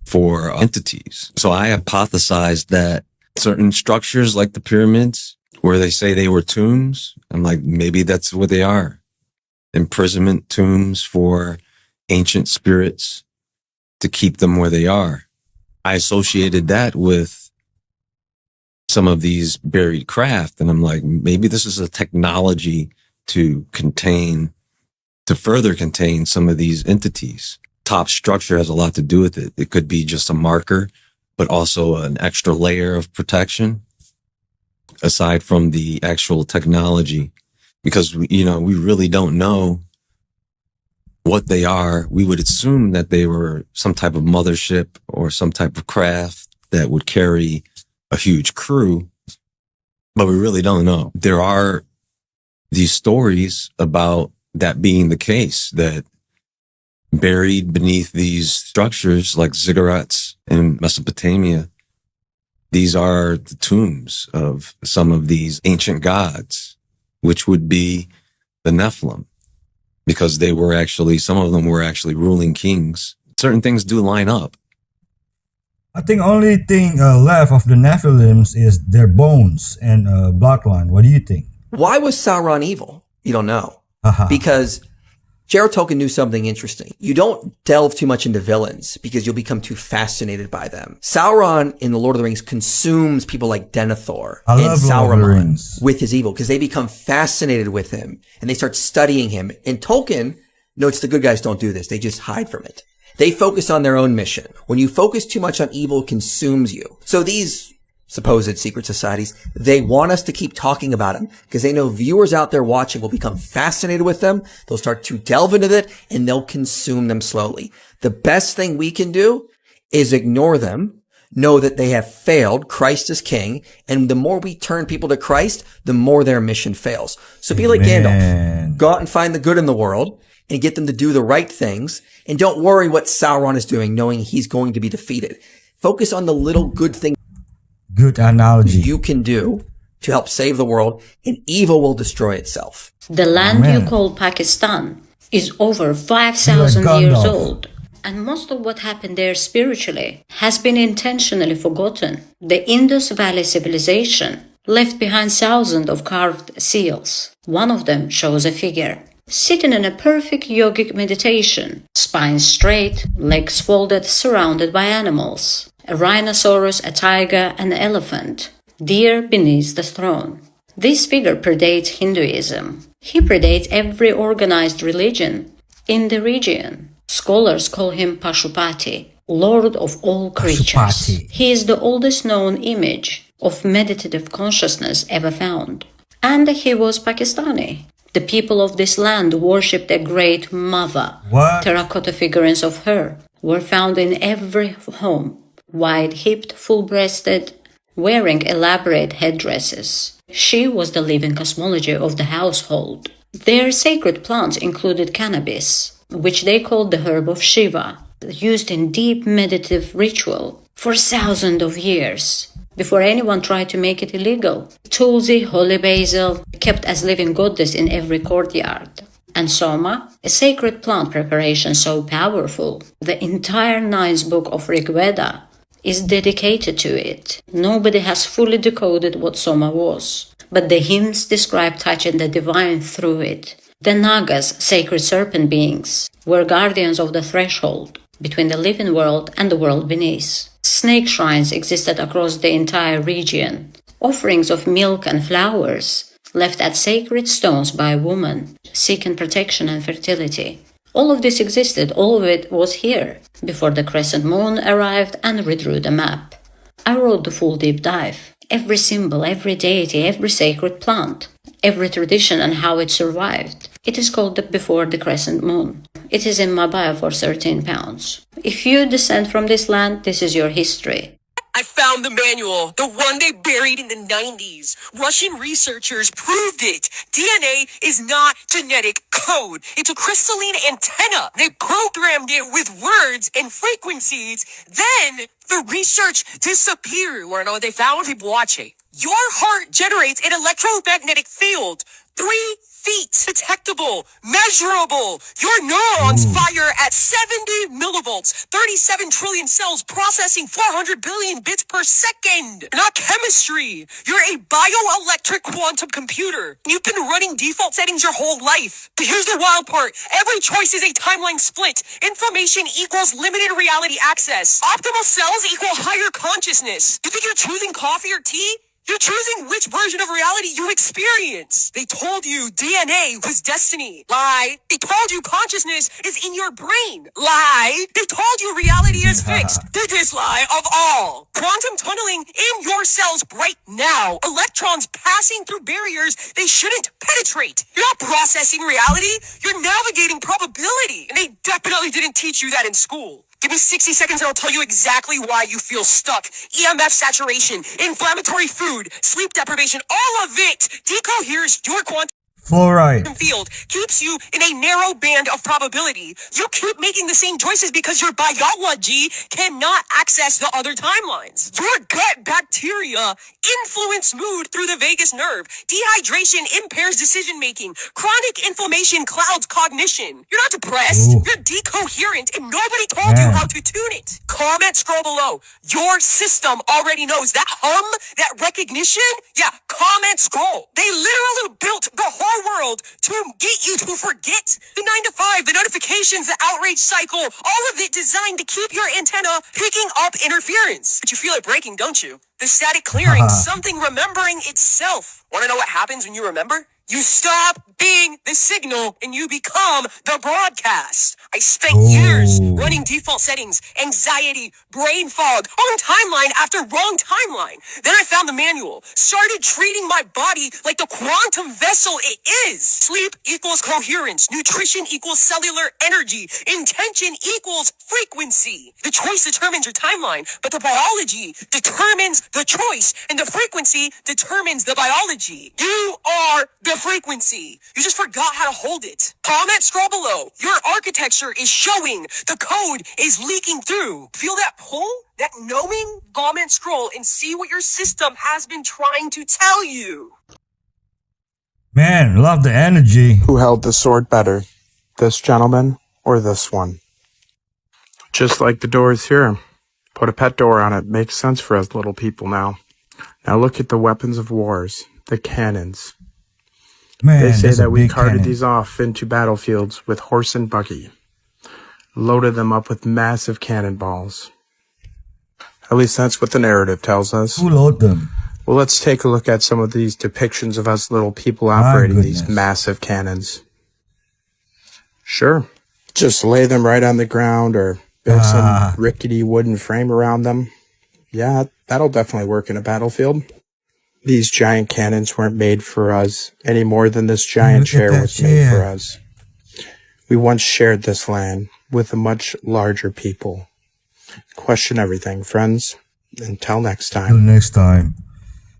for entities. So I hypothesized that certain structures like the pyramids, where they say they were tombs, I'm like, maybe that's what they are. Imprisonment tombs for ancient spirits to keep them where they are. I associated that with some of these buried craft. And I'm like, maybe this is a technology to further contain some of these entities. Top structure has a lot to do with it. It could be just a marker, but also an extra layer of protection aside from the actual technology, because we really don't know what they are. We would assume that they were some type of mothership or some type of craft that would carry a huge crew, but we really don't know. There are these stories about that being the case, that buried beneath these structures like ziggurats in Mesopotamia, these are the tombs of some of these ancient gods, which would be the Nephilim, because some of them were actually ruling kings. Certain things do line up. I think only thing left of the Nephilims is their bones and bloodline. What do you think? Why was Sauron evil? You don't know. Because Jared Tolkien knew something interesting. You don't delve too much into villains because you'll become too fascinated by them. Sauron in The Lord of the Rings consumes people like Denethor and Sauron with his evil because they become fascinated with him and they start studying him. And Tolkien notes the good guys don't do this. They just hide from it. They focus on their own mission. When you focus too much on evil, it consumes you. So these supposed secret societies, they want us to keep talking about them because they know viewers out there watching will become fascinated with them. They'll start to delve into it and they'll consume them slowly. The best thing we can do is ignore them, know that they have failed. Christ is king. And the more we turn people to Christ, the more their mission fails. So be like Gandalf. Go out and find the good in the world and get them to do the right things. And don't worry what Sauron is doing, knowing he's going to be defeated. Focus on the little good things. Good analogy. You can do to help save the world, and evil will destroy itself. The land you call Pakistan is over 5,000 years old, and most of what happened there spiritually has been intentionally forgotten. The Indus Valley civilization left behind thousands of carved seals. One of them shows a figure sitting in a perfect yogic meditation, spine straight, legs folded, surrounded by animals. A rhinoceros, a tiger, an elephant, deer beneath the throne. This figure predates Hinduism. He predates every organized religion in the region. Scholars call him Pashupati, Lord of all creatures. He is the oldest known image of meditative consciousness ever found. And he was Pakistani. The people of this land worshipped a great mother. Terracotta figurines of her were found in every home. Wide-hipped, full-breasted, wearing elaborate headdresses. She was the living cosmology of the household. Their sacred plants included cannabis, which they called the herb of Shiva, used in deep meditative ritual for thousands of years, before anyone tried to make it illegal. Tulsi, holy basil, kept as living goddess in every courtyard. And Soma, a sacred plant preparation so powerful, the entire 9th book of Rig Veda is dedicated to it. Nobody has fully decoded what Soma was, but the hymns describe touching the divine through it. The Nagas, sacred serpent beings, were guardians of the threshold between the living world and the world beneath. Snake shrines existed across the entire region. Offerings of milk and flowers left at sacred stones by women seeking protection and fertility. All of this existed, all of it was here, before the crescent moon arrived and redrew the map. I wrote the full deep dive. Every symbol, every deity, every sacred plant, every tradition and how it survived. It is called the Before the Crescent Moon. It is in my bio for 13 pounds. If you descend from this land, this is your history. I found the manual, the one they buried in the 90s. Russian researchers proved it. DNA is not genetic code. It's a crystalline antenna. They programmed it with words and frequencies. Then the research disappeared. Want to know what they found? Keep watching. Your heart generates an electromagnetic field. 3 feet, detectable, measurable. Your neurons fire at 70 millivolts, 37 trillion cells processing 400 billion bits per second. You're not chemistry. You're a bioelectric quantum computer. You've been running default settings your whole life. But here's the wild part. Every choice is a timeline split. Information equals limited reality access. Optimal cells equal higher consciousness. You think you're choosing coffee or tea? You're choosing which version of reality you experience. They told you DNA was destiny. Lie. They told you consciousness is in your brain. Lie. They told you reality is fixed. Biggest lie of all. Quantum tunneling in your cells right now. Electrons passing through barriers they shouldn't penetrate. You're not processing reality. You're navigating probability. And they definitely didn't teach you that in school. Give me 60 seconds and I'll tell you exactly why you feel stuck. EMF saturation, inflammatory food, sleep deprivation, all of it decoheres your quantum fluoride field, keeps you in a narrow band of probability. You keep making the same choices because your biology cannot access the other timelines. Your gut bacteria influence mood through the vagus nerve. Dehydration impairs decision making. Chronic inflammation clouds cognition. You're not depressed. Ooh. You're decoherent and nobody told you how to tune it. Comment, scroll below. Your system already knows that hum, that recognition. Yeah, comment, scroll. They literally built the whole world to get you to forget. The 9 to 5, the notifications, the outrage cycle, all of it designed to keep your antenna picking up interference. But you feel it breaking, don't you? The static clearing, something remembering itself. Want to know what happens when you remember? You stop being the signal and you become the broadcast. I spent years running default settings, anxiety, brain fog, wrong timeline after wrong timeline. Then I found the manual, started treating my body like the quantum vessel it is. Sleep equals coherence, nutrition equals cellular energy, intention equals frequency. The choice determines your timeline, but the biology determines the choice, and the frequency determines the biology. You are the frequency. You just forgot how to hold it. Comment, scroll below. Your architecture is showing. The code is leaking through. Feel that pull? That knowing? Comment, scroll, and see what your system has been trying to tell you. Man, love the energy. Who held the sword better, this gentleman or this one? Just like the doors here. Put a pet door on it. Makes sense for us little people now. Now look at the weapons of wars, the cannons. Man, they say that we carted cannon. these off into battlefields with horse and buggy. Loaded them up with massive cannonballs. At least that's what the narrative tells us. Who load them? Well, let's take a look at some of these depictions of us little people operating these massive cannons. Sure. Just lay them right on the ground or build some rickety wooden frame around them. Yeah, that'll definitely work in a battlefield. These giant cannons weren't made for us any more than this giant chair was made for us. We once shared this land with a much larger people. Question everything, friends. Until next time. Till next time.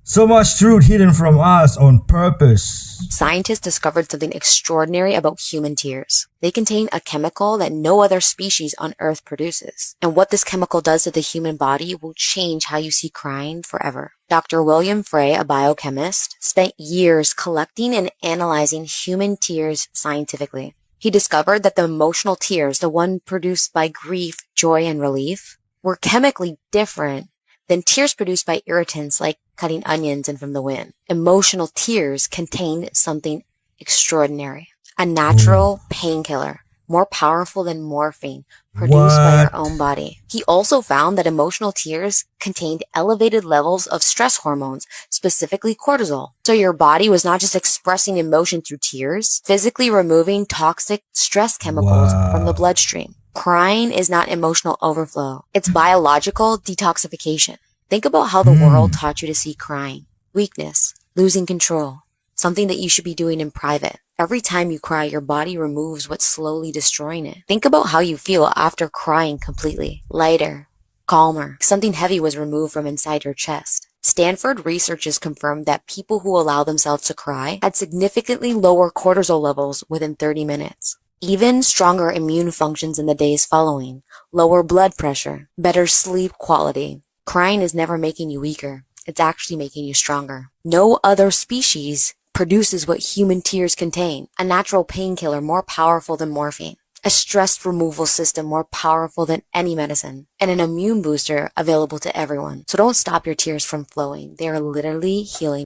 So much truth hidden from us on purpose. Scientists discovered something extraordinary about human tears. They contain a chemical that no other species on Earth produces. And what this chemical does to the human body will change how you see crying forever. Dr. William Frey, a biochemist, spent years collecting and analyzing human tears scientifically. He discovered that the emotional tears, the one produced by grief, joy, and relief, were chemically different than tears produced by irritants like cutting onions and from the wind. Emotional tears contained something extraordinary. A natural painkiller, more powerful than morphine, produced by our own body. He also found that emotional tears contained elevated levels of stress hormones, specifically cortisol. So your body was not just expressing emotion through tears, physically removing toxic stress chemicals from the bloodstream. Crying is not emotional overflow. It's biological detoxification. Think about how the world taught you to see crying. Weakness, losing control, something that you should be doing in private. Every time you cry, your body removes what's slowly destroying it. Think about how you feel after crying completely. Lighter, calmer. Something heavy was removed from inside your chest. Stanford researchers confirmed that people who allow themselves to cry had significantly lower cortisol levels within 30 minutes. Even stronger immune functions in the days following, lower blood pressure, better sleep quality. Crying is never making you weaker. It's actually making you stronger. No other species produces what human tears contain, a natural painkiller more powerful than morphine, a stress removal system more powerful than any medicine, and an immune booster available to everyone. So don't stop your tears from flowing. They are literally healing.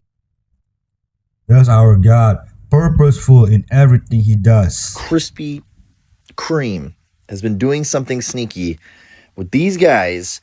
That's our God, purposeful in everything he does. Krispy Kreme has been doing something sneaky with these guys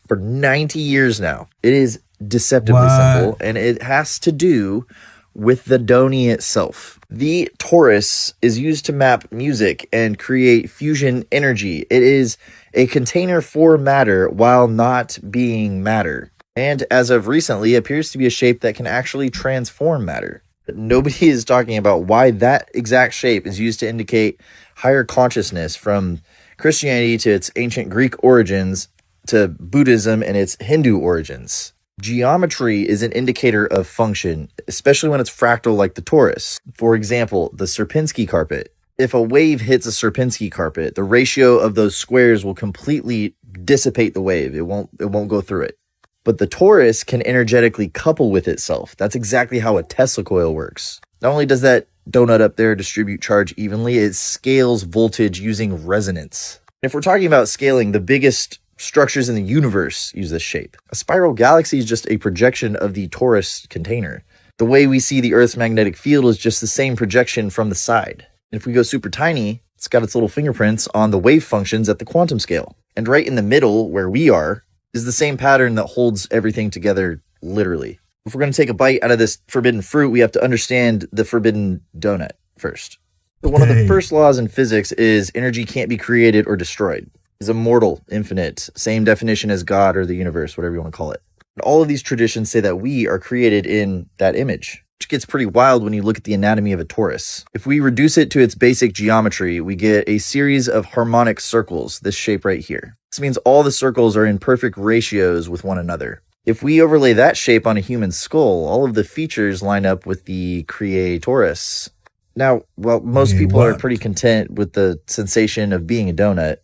for 90 years now. It is deceptively simple, and it has to do with the donut itself. The torus is used to map music and create fusion energy. It is a container for matter while not being matter. And as of recently, appears to be a shape that can actually transform matter. But nobody is talking about why that exact shape is used to indicate higher consciousness, from Christianity to its ancient Greek origins to Buddhism and its Hindu origins. Geometry is an indicator of function, especially when it's fractal like the torus. For example, the Sierpinski carpet. If a wave hits a Sierpinski carpet, the ratio of those squares will completely dissipate the wave. It won't go through it. But the torus can energetically couple with itself. That's exactly how a Tesla coil works. Not only does that donut up there distribute charge evenly, it scales voltage using resonance. If we're talking about scaling, the biggest structures in the universe use this shape. A spiral galaxy is just a projection of the torus container. The way we see the Earth's magnetic field is just the same projection from the side. And if we go super tiny, it's got its little fingerprints on the wave functions at the quantum scale. And right in the middle, where we are, is the same pattern that holds everything together literally. If we're going to take a bite out of this forbidden fruit, we have to understand the forbidden donut first. So one of the first laws in physics is energy can't be created or destroyed. It's immortal, infinite, same definition as God or the universe, whatever you want to call it. And all of these traditions say that we are created in that image, which gets pretty wild when you look at the anatomy of a torus. If we reduce it to its basic geometry, we get a series of harmonic circles, this shape right here. This means all the circles are in perfect ratios with one another. If we overlay that shape on a human skull, all of the features line up with the creatorus. Now, while most people are pretty content with the sensation of being a donut,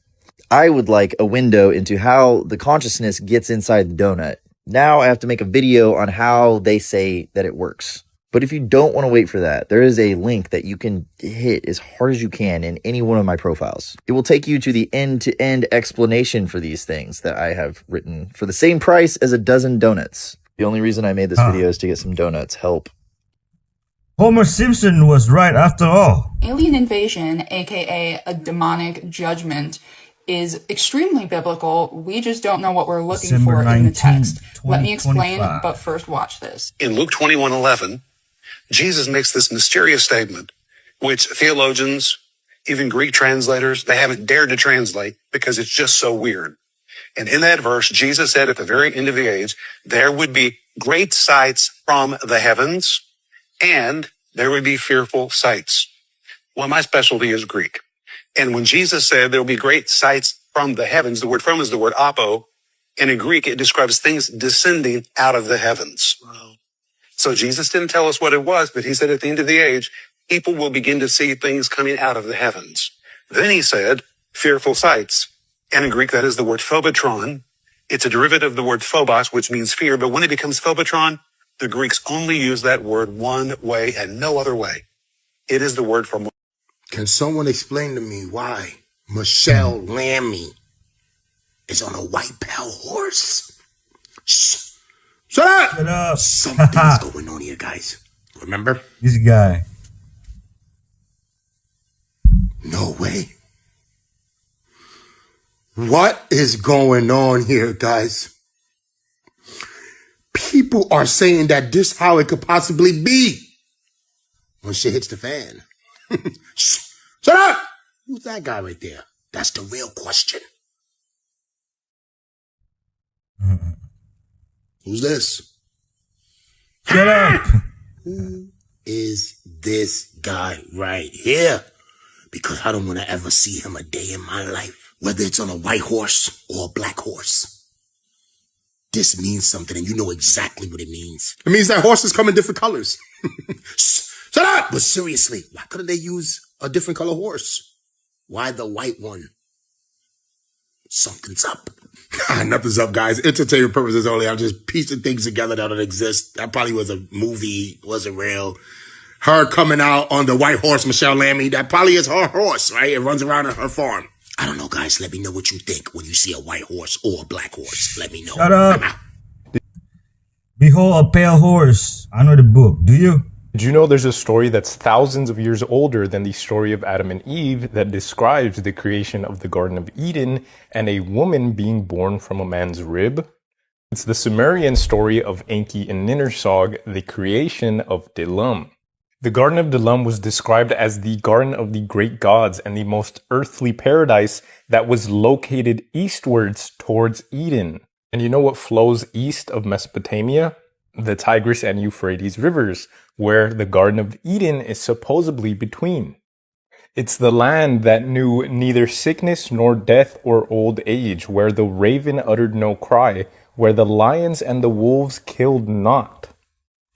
I would like a window into how the consciousness gets inside the donut. Now I have to make a video on how they say that it works. But if you don't want to wait for that, there is a link that you can hit as hard as you can in any one of my profiles. It will take you to the end-to-end explanation for these things that I have written for the same price as a dozen donuts. The only reason I made this video is to get some donuts. Help. Homer Simpson was right after all. Alien invasion, aka a demonic judgment, is extremely biblical. We just don't know what we're looking December for in the text. 19, Let me explain, 2025. but first watch this. In Luke 21:11, Jesus makes this mysterious statement, which theologians, even Greek translators, they haven't dared to translate because it's just so weird. And in that verse, Jesus said at the very end of the age, there would be great sights from the heavens and there would be fearful sights. Well, my specialty is Greek. And when Jesus said there will be great sights from the heavens, the word from is the word apo. And in Greek, it describes things descending out of the heavens. So Jesus didn't tell us what it was, but he said at the end of the age, people will begin to see things coming out of the heavens. Then he said, fearful sights. And in Greek, that is the word phobotron. It's a derivative of the word phobos, which means fear. But when it becomes phobotron, the Greeks only use that word one way and no other way. It is the word for... Can someone explain to me why Michelle Lammy is on a white pale horse? Shh. Shut up! Shut up. Something's going on here, guys. Remember? This guy. No way. What is going on here, guys? People are saying that this is how it could possibly be when shit hits the fan. Shh. Shut up! Who's that guy right there? That's the real question. Who's this? Shut up! Who is this guy right here. Because I don't want to ever see him a day in my life. Whether it's on a white horse or a black horse. This means something, and you know exactly what it means. It means that horses come in different colors. Shut up! But seriously, why couldn't they use a different color horse? Why the white one? Something's up. Nothing's up, guys. Entertainment purposes only. I'm just piecing things together that don't exist. That probably was a movie, wasn't real. Her coming out on the white horse, Michelle Lammy, that probably is her horse, right? It runs around on her farm. I don't know, guys. Let me know what you think when you see a white horse or a black horse. Let me know. Shut up. Behold a pale horse. I know the book. Do you? Did you know there's a story that's thousands of years older than the story of Adam and Eve that describes the creation of the Garden of Eden and a woman being born from a man's rib? It's the Sumerian story of Enki and Ninhursag, the creation of Dilam. The Garden of Dilam was described as the garden of the great gods and the most earthly paradise that was located eastwards towards Eden. And you know what flows east of Mesopotamia? The Tigris and Euphrates rivers, where the Garden of Eden is supposedly between. It's the land that knew neither sickness nor death or old age, where the raven uttered no cry, where the lions and the wolves killed not.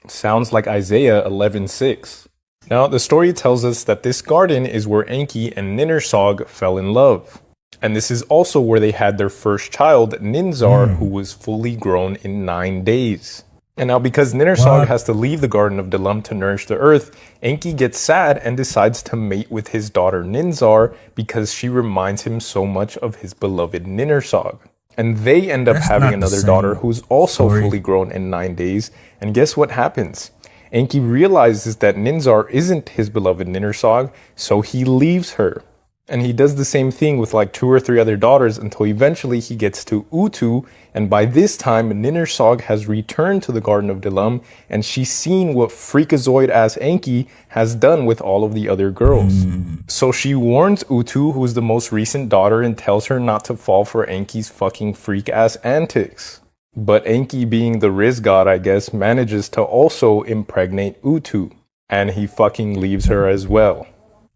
Sounds like Isaiah 11:6. Now, the story tells us that this garden is where Enki and Ninhursag fell in love. And this is also where they had their first child, Ninzar, who was fully grown in 9 days. And now, because Ninhursag has to leave the Garden of Dilam to nourish the earth, Enki gets sad and decides to mate with his daughter Ninzar because she reminds him so much of his beloved Ninhursag. And they end up having another daughter who's also fully grown in 9 days. And guess what happens? Enki realizes that Ninzar isn't his beloved Ninhursag, so he leaves her. And he does the same thing with like 2 or 3 other daughters until eventually he gets to Utu, and by this time Ninhursag has returned to the Garden of Dilam, and she's seen what freakazoid-ass Enki has done with all of the other girls. So she warns Utu, who's the most recent daughter, and tells her not to fall for Enki's fucking freak-ass antics. But Enki, being the Riz god, I guess, manages to also impregnate Utu, and he fucking leaves her as well.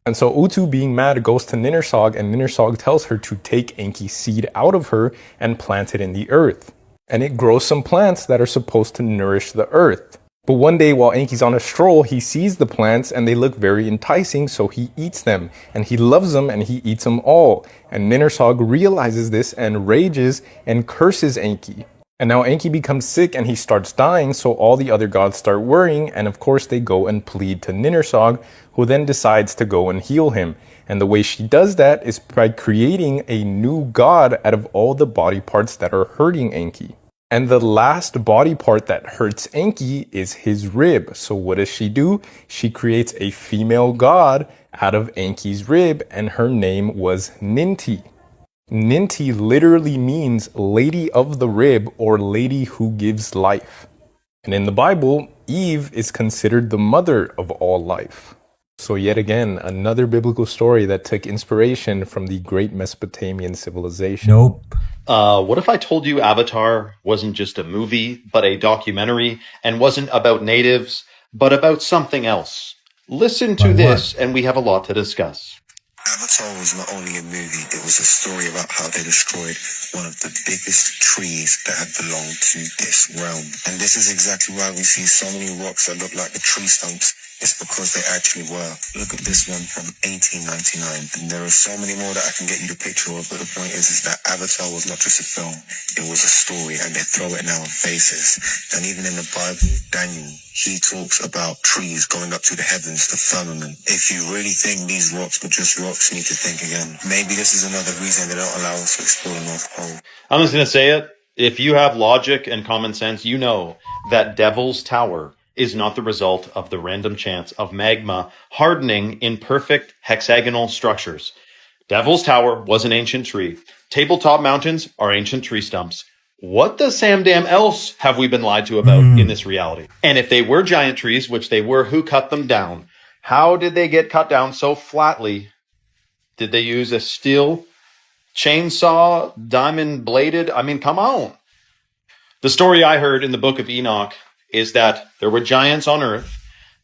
And so Utu, being mad, goes to Ninhursag, and Ninhursag tells her to take Enki's seed out of her and plant it in the earth. And it grows some plants that are supposed to nourish the earth. But one day while Enki's on a stroll, he sees the plants and they look very enticing, so he eats them. And he loves them and he eats them all. And Ninhursag realizes this and rages and curses Enki. And now Enki becomes sick and he starts dying, so all the other gods start worrying, and of course they go and plead to Ninhursag, who then decides to go and heal him. And the way she does that is by creating a new god out of all the body parts that are hurting Enki. And the last body part that hurts Enki is his rib. So what does she do? She creates a female god out of Enki's rib, and her name was Ninti. Ninti literally means lady of the rib or lady who gives life. And in the Bible, Eve is considered the mother of all life. So yet again, another biblical story that took inspiration from the great Mesopotamian civilization. Nope. What if I told you Avatar wasn't just a movie, but a documentary, and wasn't about natives, but about something else? Listen to this, and we have a lot to discuss. Avatar was not only a movie, it was a story about how they destroyed one of the biggest trees that had belonged to this realm. And this is exactly why we see so many rocks that look like the tree stumps. It's because they actually were. Look at this one from 1899. And there are so many more that I can get you the picture of, but the point is that Avatar was not just a film, it was a story, and they throw it now in faces. And even in the Bible, Daniel, he talks about trees going up to the heavens, the firmament. If you really think these rocks were just rocks, you need to think again. Maybe this is another reason they don't allow us to explore the North Pole. I'm just going to say it. If you have logic and common sense, you know that Devil's Tower is not the result of the random chance of magma hardening in perfect hexagonal structures. Devil's Tower was an ancient tree. Tabletop mountains are ancient tree stumps. What the Sam damn else have we been lied to about in this reality? And if they were giant trees, which they were, who cut them down? How did they get cut down so flatly? Did they use a steel chainsaw, diamond bladed? I mean, come on. The story I heard in the book of Enoch is that there were giants on earth.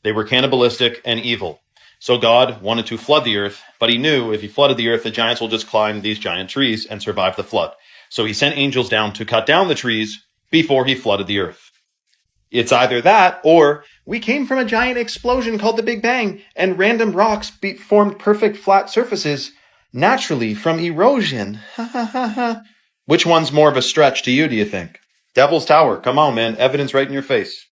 They were cannibalistic and evil. So God wanted to flood the earth, but he knew if he flooded the earth, the giants will just climb these giant trees and survive the flood. So he sent angels down to cut down the trees before he flooded the earth. It's either that, or we came from a giant explosion called the Big Bang, and random rocks formed perfect flat surfaces naturally from erosion. Which one's more of a stretch to you, do you think? Devil's Tower, come on, man. Evidence right in your face.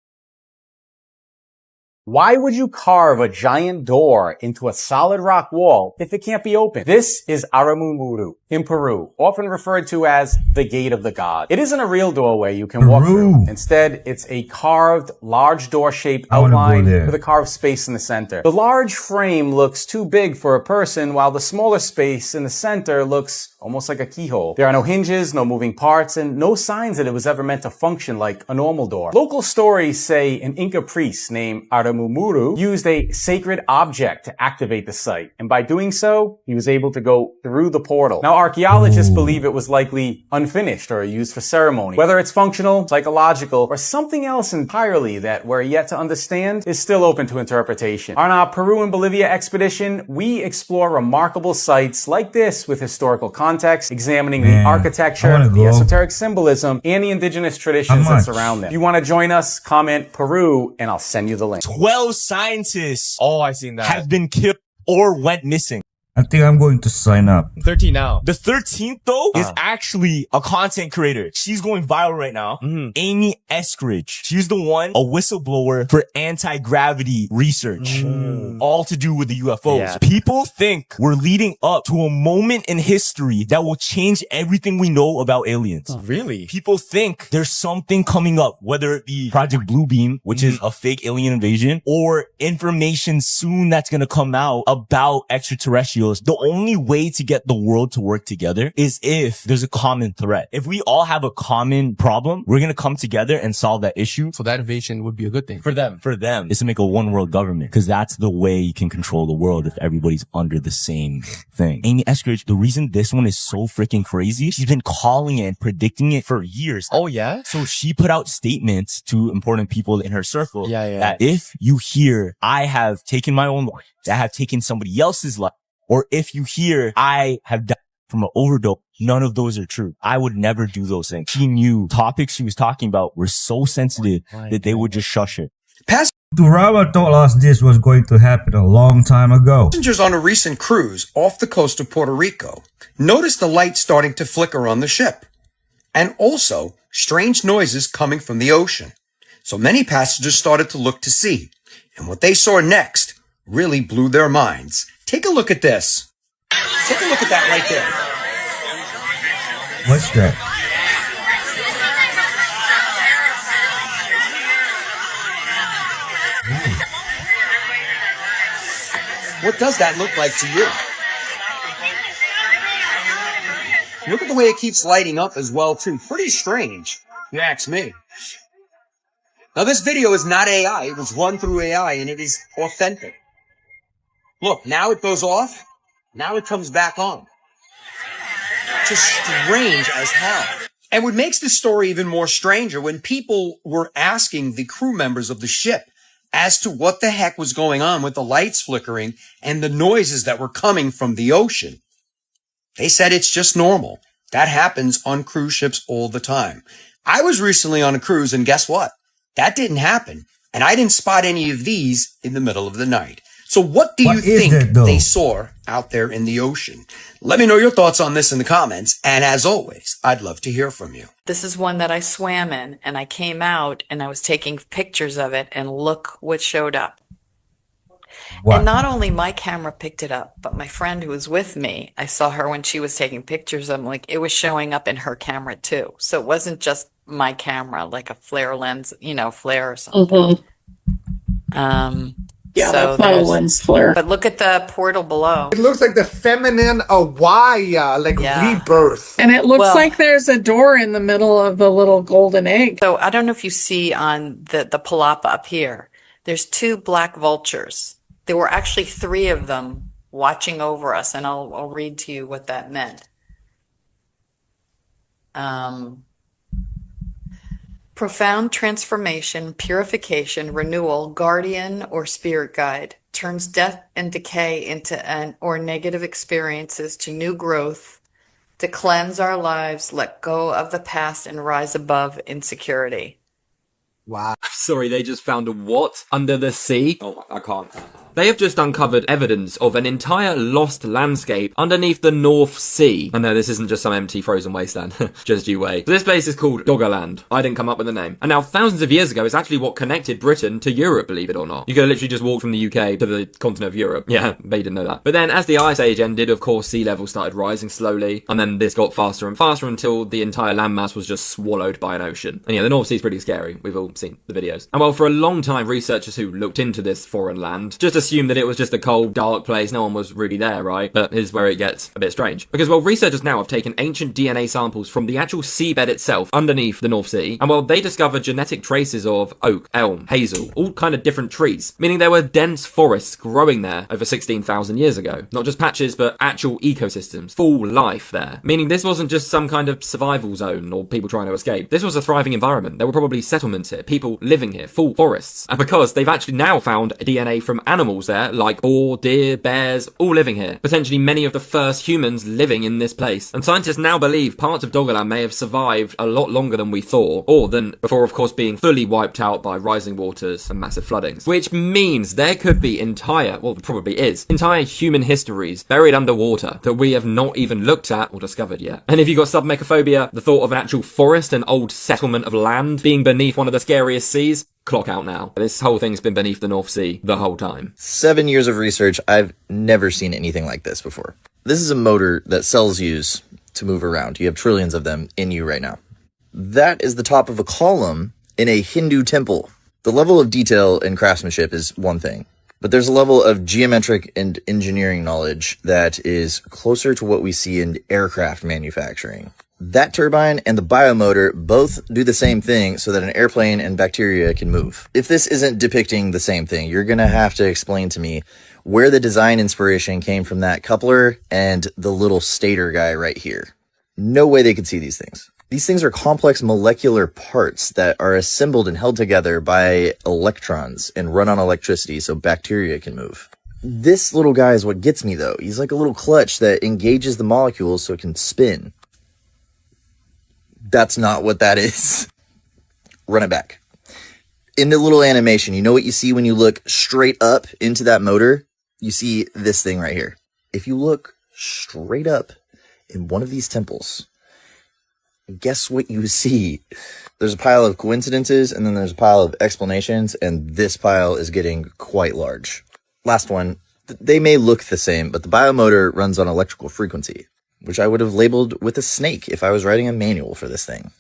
Why would you carve a giant door into a solid rock wall if it can't be opened? This is Aramumuru in Peru, often referred to as the Gate of the God. It isn't a real doorway you can walk through. Instead, it's a carved, large door-shaped outline with a carved space in the center. The large frame looks too big for a person, while the smaller space in the center looks almost like a keyhole. There are no hinges, no moving parts, and no signs that it was ever meant to function like a normal door. Local stories say an Inca priest named Aramumuru used a sacred object to activate the site, and by doing so, he was able to go through the portal. Now, archaeologists believe it was likely unfinished or used for ceremony. Whether it's functional, psychological, or something else entirely that we're yet to understand is still open to interpretation. On our Peru and Bolivia expedition, we explore remarkable sites like this with historical context, examining the architecture, the esoteric symbolism, and the indigenous traditions that surround them. If you want to join us, comment Peru, and I'll send you the link. 12 scientists have been killed or went missing. I think I'm going to sign up. 13 now. The 13th though is actually a content creator. She's going viral right now. Amy Eskridge. She's the one, a whistleblower for anti-gravity research. All to do with the UFOs. Yeah. People think we're leading up to a moment in history that will change everything we know about aliens. Really? People think there's something coming up, whether it be Project Bluebeam, which is a fake alien invasion, or information soon that's going to come out about extraterrestrials. The only way to get the world to work together is if there's a common threat. If we all have a common problem, we're going to come together and solve that issue. So that invasion would be a good thing. For them is to make a one world government, because that's the way you can control the world if everybody's under the same thing. Amy Eskridge, the reason this one is so freaking crazy, she's been calling it and predicting it for years. Oh yeah? So she put out statements to important people in her circle Yeah. that if you hear I have taken my own life, I have taken somebody else's life, or if you hear I have died from an overdose, none of those are true. I would never do those things. She knew topics she was talking about were so sensitive that they would just shush it. Duraba told us this was going to happen a long time ago. Passengers on a recent cruise off the coast of Puerto Rico noticed the light starting to flicker on the ship, and also strange noises coming from the ocean. So many passengers started to look to sea, and what they saw next really blew their minds. Take a look at this. Take a look at that right there. What's that? What does that look like to you? Look at the way it keeps lighting up as well, too. Pretty strange, if you ask me. Now, this video is not AI. It was run through AI, and it is authentic. Look, now it goes off. Now it comes back on. Just strange as hell. And what makes this story even more stranger, when people were asking the crew members of the ship as to what the heck was going on with the lights flickering and the noises that were coming from the ocean, they said it's just normal. That happens on cruise ships all the time. I was recently on a cruise, and guess what? That didn't happen. And I didn't spot any of these in the middle of the night. So what do you think they saw out there in the ocean? Let me know your thoughts on this in the comments. And as always, I'd love to hear from you. This is one that I swam in, and I came out and I was taking pictures of it, and look what showed up. What? And not only my camera picked it up, but my friend who was with me, I saw her when she was taking pictures of them, like it was showing up in her camera too. So it wasn't just my camera, like a flare lens, flare or something. Yeah, so that final one's flare. But look at the portal below. It looks like the feminine Awaya, like rebirth. And it looks like there's a door in the middle of the little golden egg. So I don't know if you see on the palapa up here, there's two black vultures. There were actually 3 of them watching over us, and I'll read to you what that meant. Profound transformation, purification, renewal, guardian or spirit guide, turns death and decay into or negative experiences to new growth, to cleanse our lives, let go of the past and rise above insecurity. Wow. Sorry, they just found a what? Under the sea? Oh, I can't. They have just uncovered evidence of an entire lost landscape underneath the North Sea. I know this isn't just some empty frozen wasteland. Just you wait. So this place is called Doggerland. I didn't come up with the name. And now thousands of years ago, it's actually what connected Britain to Europe, believe it or not. You could literally just walk from the UK to the continent of Europe. Yeah, they didn't know that. But then as the Ice Age ended, of course, sea level started rising slowly. And then this got faster and faster until the entire landmass was just swallowed by an ocean. And yeah, the North Sea is pretty scary. We've all seen the videos. And well, for a long time, researchers who looked into this foreign land just assumed that it was just a cold, dark place. No one was really there, right? But here's where it gets a bit strange. Because, well, researchers now have taken ancient DNA samples from the actual seabed itself underneath the North Sea. And, well, they discovered genetic traces of oak, elm, hazel, all kind of different trees. Meaning there were dense forests growing there over 16,000 years ago. Not just patches, but actual ecosystems. Full life there. Meaning this wasn't just some kind of survival zone or people trying to escape. This was a thriving environment. There were probably settlements here, people living here, full forests. And because they've actually now found DNA from animals there, like boar, deer, bears, all living here. Potentially many of the first humans living in this place. And scientists now believe parts of Doggerland may have survived a lot longer than we thought, or than before, of course, being fully wiped out by rising waters and massive floodings. Which means there could be entire, well, probably is, entire human histories buried underwater that we have not even looked at or discovered yet. And if you've got submecophobia, the thought of an actual forest, an old settlement of land being beneath one of the scariest seas, clock out now. This whole thing's been beneath the North Sea the whole time. 7 years of research, I've never seen anything like this before. This is a motor that cells use to move around. You have trillions of them in you right now. That is the top of a column in a Hindu temple. The level of detail and craftsmanship is one thing, but there's a level of geometric and engineering knowledge that is closer to what we see in aircraft manufacturing. That turbine and the biomotor both do the same thing so that an airplane and bacteria can move. If this isn't depicting the same thing, you're going to have to explain to me where the design inspiration came from that coupler and the little stator guy right here. No way they could see these things. These things are complex molecular parts that are assembled and held together by electrons and run on electricity so bacteria can move. This little guy is what gets me though. He's like a little clutch that engages the molecules so it can spin. That's not what that is. Run it back. In the little animation, you know what you see when you look straight up into that motor? You see this thing right here. If you look straight up in one of these temples, guess what you see? There's a pile of coincidences, and then there's a pile of explanations, and this pile is getting quite large. Last one, they may look the same, but the biomotor runs on electrical frequency, which I would have labeled with a snake if I was writing a manual for this thing.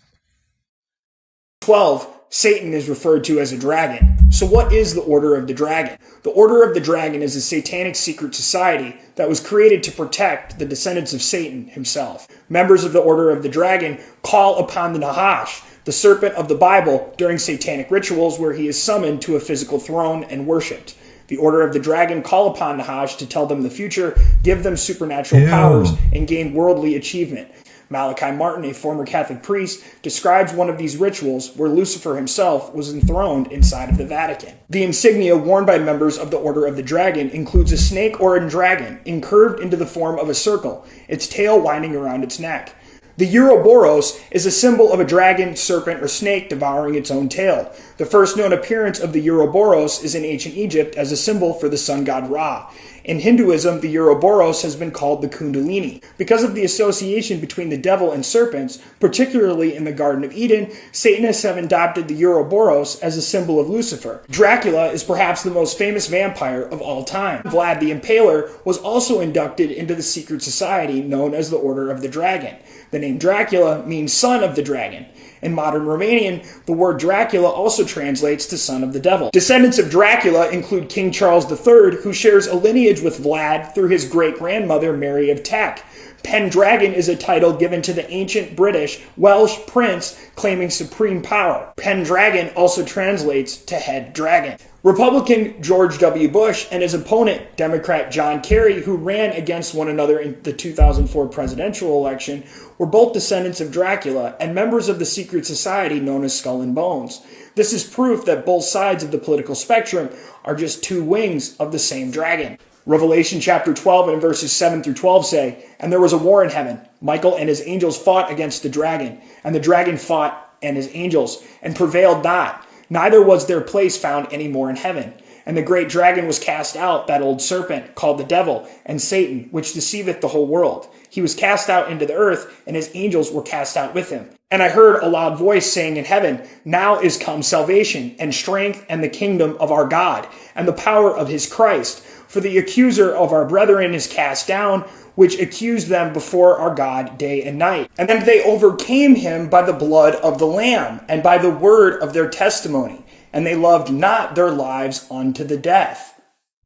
12. Satan is referred to as a dragon. So what is the Order of the Dragon? The Order of the Dragon is a satanic secret society that was created to protect the descendants of Satan himself. Members of the Order of the Dragon call upon the Nahash, the serpent of the Bible, during satanic rituals where he is summoned to a physical throne and worshipped. The Order of the Dragon call upon Nahash to tell them the future, give them supernatural powers, and gain worldly achievement. Malachi Martin, a former Catholic priest, describes one of these rituals where Lucifer himself was enthroned inside of the Vatican. The insignia worn by members of the Order of the Dragon includes a snake or a dragon incurved into the form of a circle, its tail winding around its neck. The Ouroboros is a symbol of a dragon, serpent, or snake devouring its own tail. The first known appearance of the Ouroboros is in ancient Egypt as a symbol for the sun god Ra. In Hinduism, the Ouroboros has been called the Kundalini. Because of the association between the devil and serpents, particularly in the Garden of Eden, Satanists have adopted the Ouroboros as a symbol of Lucifer. Dracula is perhaps the most famous vampire of all time. Vlad the Impaler was also inducted into the secret society known as the Order of the Dragon. The name Dracula means son of the dragon. In modern Romanian, the word Dracula also translates to son of the devil. Descendants of Dracula include King Charles III, who shares a lineage with Vlad through his great-grandmother Mary of Teck. Pendragon is a title given to the ancient British Welsh prince claiming supreme power. Pendragon also translates to head dragon. Republican George W. Bush and his opponent, Democrat John Kerry, who ran against one another in the 2004 presidential election, were both descendants of Dracula and members of the secret society known as Skull and Bones. This is proof that both sides of the political spectrum are just two wings of the same dragon. Revelation chapter 12 and verses 7 through 12 say, "And there was a war in heaven. Michael and his angels fought against the dragon, and the dragon fought and his angels, and prevailed not. Neither was their place found any more in heaven. And the great dragon was cast out, that old serpent, called the devil, and Satan, which deceiveth the whole world. He was cast out into the earth, and his angels were cast out with him. And I heard a loud voice saying in heaven, Now is come salvation, and strength, and the kingdom of our God, and the power of his Christ. For the accuser of our brethren is cast down, which accused them before our God day and night. And then they overcame him by the blood of the Lamb, and by the word of their testimony, and they loved not their lives unto the death.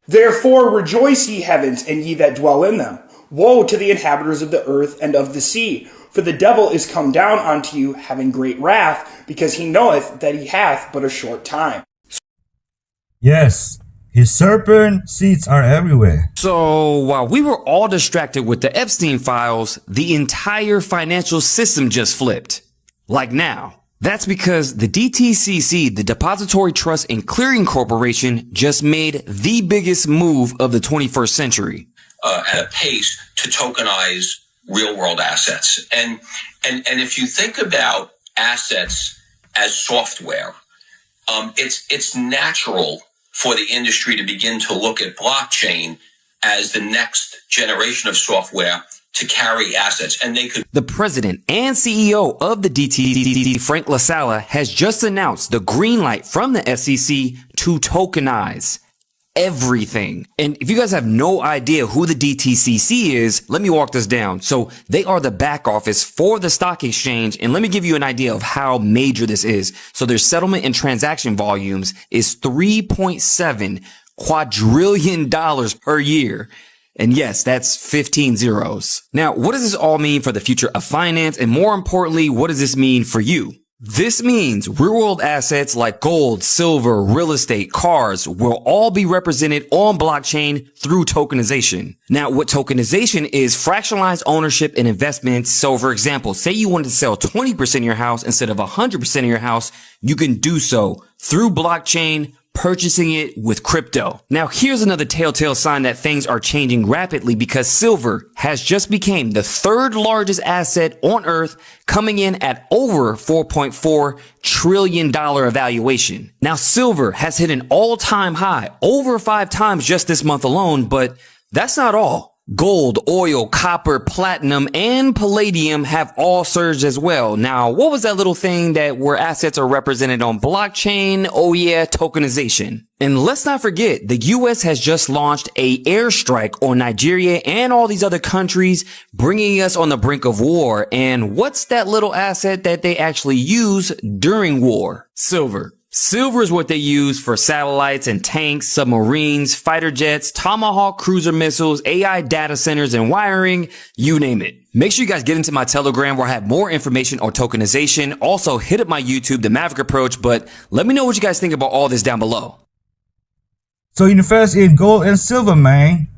Therefore rejoice, ye heavens, and ye that dwell in them. Woe to the inhabitants of the earth and of the sea, for the devil is come down unto you, having great wrath, because he knoweth that he hath but a short time." Yes, his serpent seeds are everywhere. So while we were all distracted with the Epstein files, the entire financial system just flipped. Like now. That's because the DTCC, the Depository Trust and Clearing Corporation, just made the biggest move of the 21st century. At a pace to tokenize real world assets. And if you think about assets as software, it's natural for the industry to begin to look at blockchain as the next generation of software to carry assets. And they could. The president and CEO of the DTCC, Frank LaSala, has just announced the green light from the SEC to tokenize everything. And if you guys have no idea who the DTCC is, let me walk this down. So they are the back office for the stock exchange. And let me give you an idea of how major this is. So their settlement and transaction volumes is $3.7 quadrillion per year. And yes, that's 15 zeros. Now, what does this all mean for the future of finance? And more importantly, what does this mean for you? This means real world assets like gold, silver, real estate, cars will all be represented on blockchain through tokenization. Now, what tokenization is fractionalized ownership and investments. So for example, say you wanted to sell 20% of your house instead of 100% of your house, you can do so through blockchain, purchasing it with crypto. Now, here's another telltale sign that things are changing rapidly because silver has just become the third largest asset on earth, coming in at over $4.4 trillion evaluation. Now, silver has hit an all-time high over 5 times just this month alone, but that's not all. Gold, oil, copper, platinum, and palladium have all surged as well. Now, what was that little thing that where assets are represented on blockchain? Oh yeah, tokenization. And let's not forget, the US has just launched a airstrike on Nigeria and all these other countries, bringing us on the brink of war. And what's that little asset that they actually use during war? Silver. Silver is what they use for satellites and tanks, submarines, fighter jets, Tomahawk cruiser missiles, AI data centers, and wiring, you name it. Make sure you guys get into my Telegram where I have more information on tokenization. Also, hit up my YouTube, The Maverick Approach, but let me know what you guys think about all this down below. So invest in gold and silver, man.